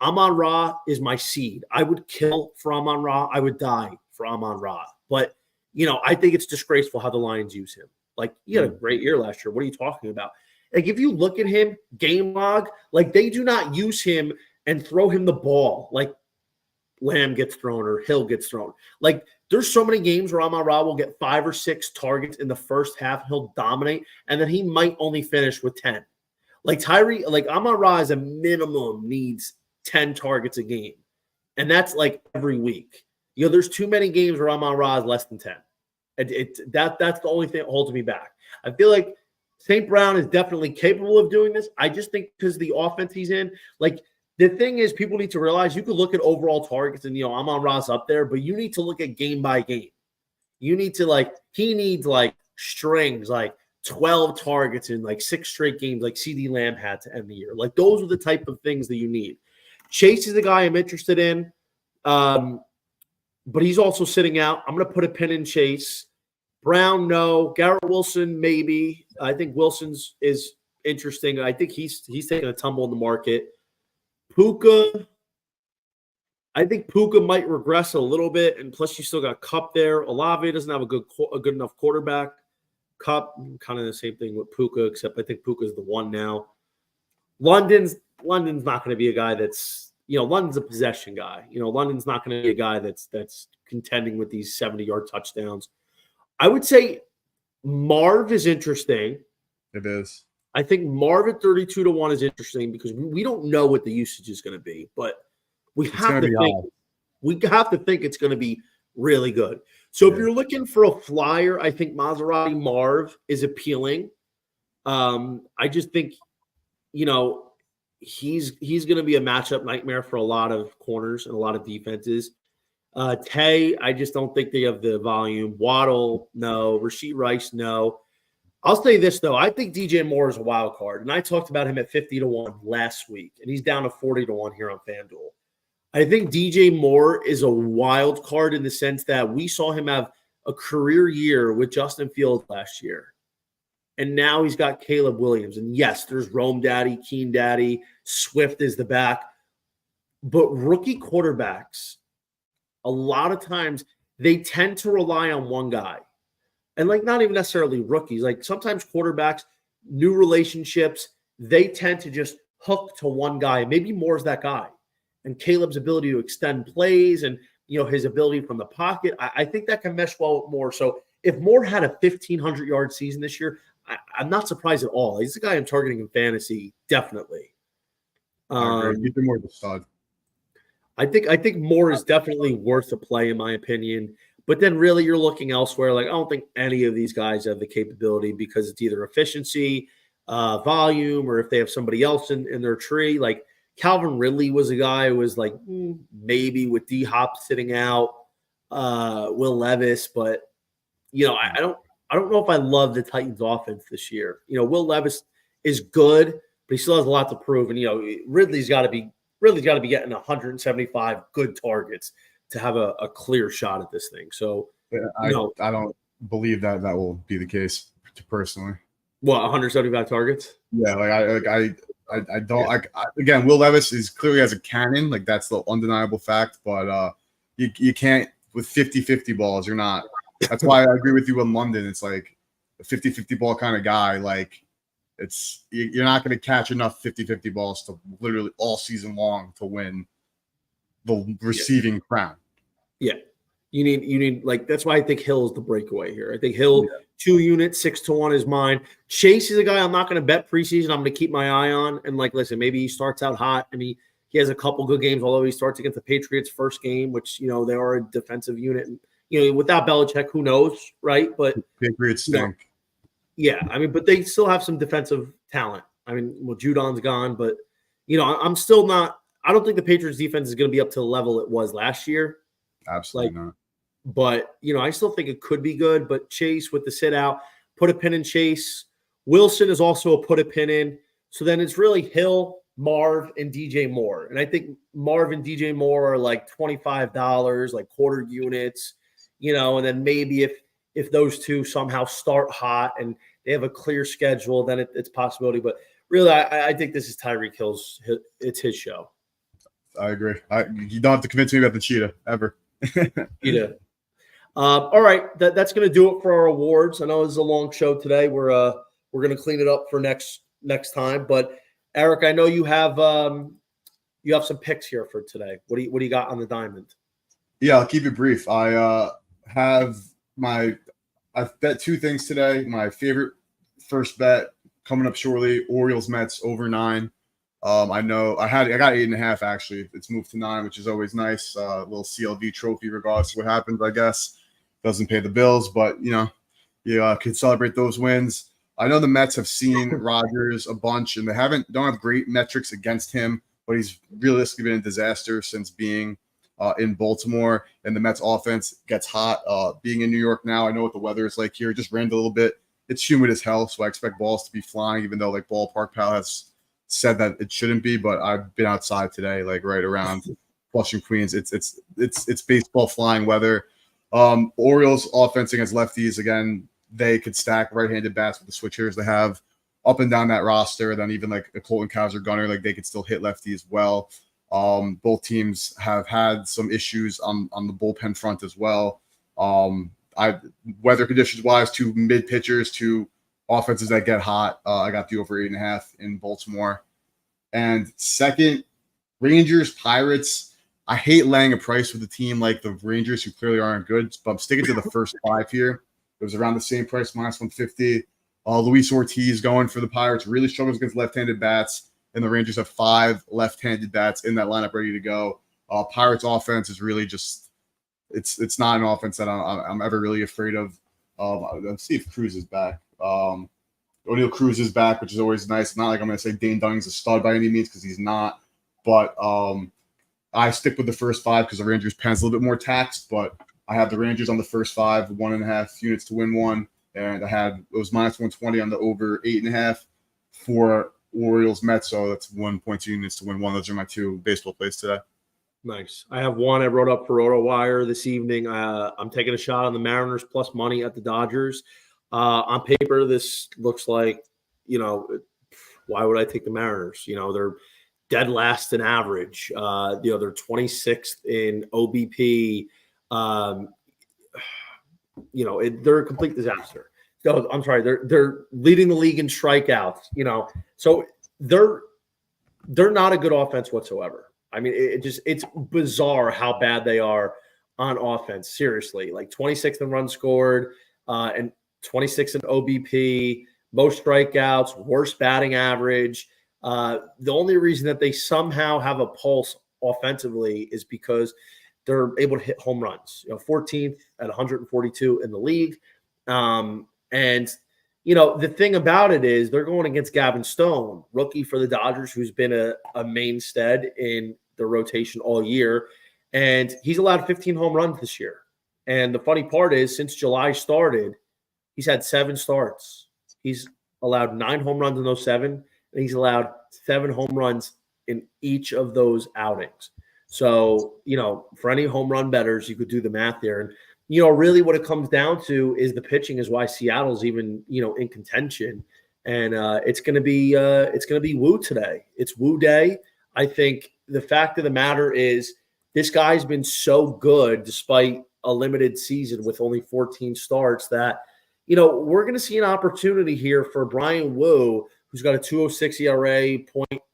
Amon-Ra is my seed. I would kill for Amon-Ra. I would die for Amon-Ra. But, I think it's disgraceful how the Lions use him. Like, he had a great year last year. What are you talking about? Like, if you look at him, game log, like, they do not use him and throw him the ball like Lamb gets thrown or Hill gets thrown. Like, there's so many games where Amon-Ra will get 5 or 6 targets in the first half. He'll dominate, and then he might only finish with 10. Like, Amon-Ra as a minimum needs 10 targets a game, and that's like every week. There's too many games where Amon-Ra is less than 10. That's the only thing that holds me back. I feel like St. Brown is definitely capable of doing this. I just think because the offense he's in, like, the thing is, people need to realize you could look at overall targets and, Amon-Ra's up there, but you need to look at game by game. You need to, he needs, strings, 12 targets in, 6 straight games like CD Lamb had to end the year. Like, those are the type of things that you need. Chase is the guy I'm interested in, but he's also sitting out. I'm going to put a pin in Chase. Brown, no. Garrett Wilson, maybe. I think Wilson's is interesting. I think he's taking a tumble in the market. Puka, I think Puka might regress a little bit, and plus you still got Kupp there. Olave doesn't have a good enough quarterback. Kupp, kind of the same thing with Puka, except I think Puka's the one now. London's not going to be a guy that's, London's a possession guy. London's not going to be a guy that's contending with these 70-yard touchdowns. I would say Marv is interesting. It is. I think Marv at 32-1 is interesting because we don't know what the usage is going to be, but we have to think it's going to be really good. So if you're looking for a flyer, I think Maserati Marv is appealing. I just think, he's going to be a matchup nightmare for a lot of corners and a lot of defenses. Tay, I just don't think they have the volume. Waddle, no. Rashee Rice, no. I'll say this, though. I think DJ Moore is a wild card, and I talked about him at 50-1 last week, and he's down to 40-1 here on FanDuel. I think DJ Moore is a wild card in the sense that we saw him have a career year with Justin Fields last year, and now he's got Caleb Williams. And, yes, there's Rome Daddy, Keen Daddy, Swift is the back. But rookie quarterbacks, a lot of times, they tend to rely on one guy. And, not even necessarily rookies. Sometimes quarterbacks, new relationships, they tend to just hook to one guy. Maybe Moore's that guy. And Caleb's ability to extend plays and, his ability from the pocket, I think that can mesh well with Moore. So if Moore had a 1,500-yard season this year, I'm not surprised at all. He's the guy I'm targeting in fantasy, definitely. He's been more of a stud. I think Moore is definitely worth a play, in my opinion. But then really you're looking elsewhere. I don't think any of these guys have the capability because it's either efficiency, volume, or if they have somebody else in their tree. Calvin Ridley was a guy who was maybe with D-Hop sitting out, Will Levis. But, I don't know if I love the Titans offense this year. Will Levis is good, but he still has a lot to prove. And, Ridley's got to be getting 175 good targets to have a clear shot at this thing. So, I don't believe that will be the case personally. What, 175 targets? Yeah, I don't. Again, Will Levis is clearly has a cannon. That's the undeniable fact. But you can't with 50-50 balls. You're not. That's why I agree with you in London. It's a 50-50 ball kind of guy. You're not going to catch enough 50-50 balls to literally all season long to win the receiving crown. Yeah. You need that's why I think Hill is the breakaway here. I think Hill 2 units, 6-1 is mine. Chase is a guy I'm not going to bet preseason. I'm going to keep my eye on. And listen, maybe he starts out hot and he has a couple good games, although he starts against the Patriots first game, which, they are a defensive unit. And, without Belichick, who knows, right? But Patriots stink. Yeah, but they still have some defensive talent. Judon's gone, but, I'm still not – I don't think the Patriots defense is going to be up to the level it was last year. Absolutely not. But, I still think it could be good. But Chase with the sit out, put a pin in Chase. Wilson is also a put a pin in. So then it's really Hill, Marv, and DJ Moore. And I think Marv and DJ Moore are $25, quarter units, and then maybe if those two somehow start hot and they have a clear schedule, then it's a possibility. But really, I think this is Tyreek Hill's. It's his show. I agree. You don't have to convince me about the cheetah ever. Cheetah. All right, that's going to do it for our awards. I know it's a long show today. We're going to clean it up for next time. But Eric, I know you have some picks here for today. What do you got on the diamond? Yeah, I'll keep it brief. I've bet two things today. My favorite first bet coming up shortly: Orioles Mets over 9. I know I got 8.5 actually. It's moved to 9, which is always nice. A little CLV trophy, regardless of what happens. I guess doesn't pay the bills, but you could celebrate those wins. I know the Mets have seen Rodgers a bunch, and they don't have great metrics against him, but he's realistically been a disaster since being in Baltimore, and the Mets offense gets hot. Being in New York now, I know what the weather is like here. It just rained a little bit. It's humid as hell, so I expect balls to be flying, even though like Ballpark Pal has said that it shouldn't be. But I've been outside today, like right around Flushing, Queens. It's baseball flying weather. Orioles offense against lefties, again, they could stack right-handed bats with the switch hitters they have up and down that roster. Then even like a Colton Kaiser Gunner, like they could still hit lefties well. Both teams have had some issues on the bullpen front as well. Weather conditions wise, two mid pitchers, two offenses that get hot. I got the over 8.5 in Baltimore. And second, Rangers Pirates. I hate laying a price with a team like the Rangers, who clearly aren't good, but I'm sticking to the first 5 here. It was around the same price, minus 150. Luis Ortiz going for the Pirates, really struggles against left-handed bats, and the Rangers have 5 left-handed bats in that lineup ready to go. Pirates offense is really just it's not an offense that I'm ever really afraid of. Let's see if Cruz is back. O'Neal Cruz is back, which is always nice. It's not like I'm going to say Dane Dunning's a stud by any means, because he's not. But I stick with the first 5 because the Rangers' pen's a little bit more taxed. But I have the Rangers on the first 5, 1.5 units to win 1. And it was minus 120 on the over 8.5 for Orioles Mets. So that's 1.2 units to win 1. Those are my 2 baseball plays today. Nice. I have 1 I wrote up for RotoWire this evening. I'm taking a shot on the Mariners plus money at the Dodgers. On paper, this looks like, why would I take the Mariners? They're dead last in average. They're 26th in OBP. They're a complete disaster. So I'm sorry, they're leading the league in strikeouts. So they're not a good offense whatsoever. I mean, it's bizarre how bad they are on offense. Seriously, like 26th in runs scored, and 26th in OBP, most strikeouts, worst batting average. The only reason that they somehow have a pulse offensively is because they're able to hit home runs. 14th at 142 in the league. The thing about it is they're going against Gavin Stone, rookie for the Dodgers, who's been a mainstay in the rotation all year. And he's allowed 15 home runs this year. And the funny part is, since July started, he's had 7 starts. He's allowed 9 home runs in those 7, and he's allowed 7 home runs in each of those outings. So, for any home run bettors, you could do the math there. And, really what it comes down to is the pitching is why Seattle's even, in contention. And it's going to be Woo today. It's Woo day. I think the fact of the matter is this guy's been so good despite a limited season with only 14 starts that, we're going to see an opportunity here for Brian Woo, who's got a 2.06 ERA,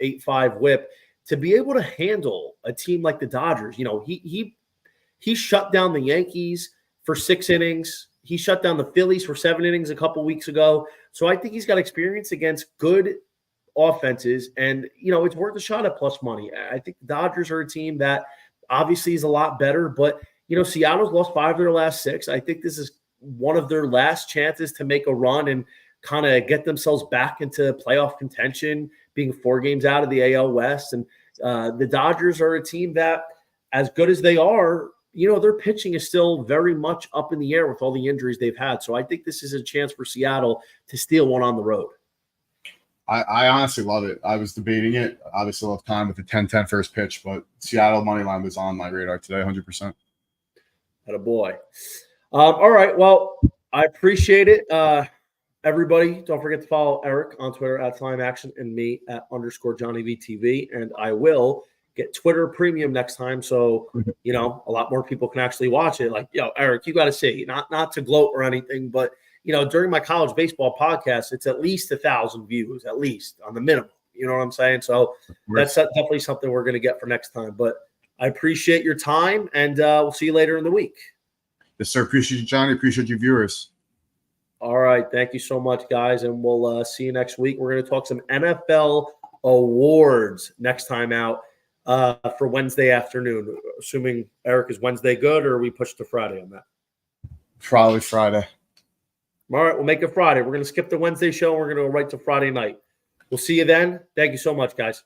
0.85 WHIP, to be able to handle a team like the Dodgers. He shut down the Yankees for 6 innings. He shut down the Phillies for 7 innings a couple weeks ago. So I think he's got experience against good offenses, and it's worth a shot at plus money. I think the Dodgers are a team that obviously is a lot better, but Seattle's lost 5 of their last 6. I think this is one of their last chances to make a run and kind of get themselves back into playoff contention, being 4 games out of the AL West. And the Dodgers are a team that, as good as they are, their pitching is still very much up in the air with all the injuries they've had. So I think this is a chance for Seattle to steal one on the road. I honestly love it. I was debating it. Obviously, I'll have time with the 10-10 first pitch, but Seattle money line was on my radar today, 100%. Attaboy. All right. Well, I appreciate it. Everybody, don't forget to follow Eric on Twitter at @SlimeAction and me at _JohnnyVTV. And I will get Twitter Premium next time, so a lot more people can actually watch it. Like, Eric, you got to see, not to gloat or anything, but during my college baseball podcast, it's at least 1,000 views, at least on the minimum. You know what I'm saying? So that's definitely something we're going to get for next time. But I appreciate your time, and we'll see you later in the week. Yes, sir. Appreciate you, Johnny. Appreciate you, viewers. All right. Thank you so much, guys. And we'll see you next week. We're going to talk some NFL awards next time out for Wednesday afternoon, assuming Eric is Wednesday good, or we push to Friday on that? Probably Friday. All right. We'll make it Friday. We're going to skip the Wednesday show, and we're going to go right to Friday night. We'll see you then. Thank you so much, guys.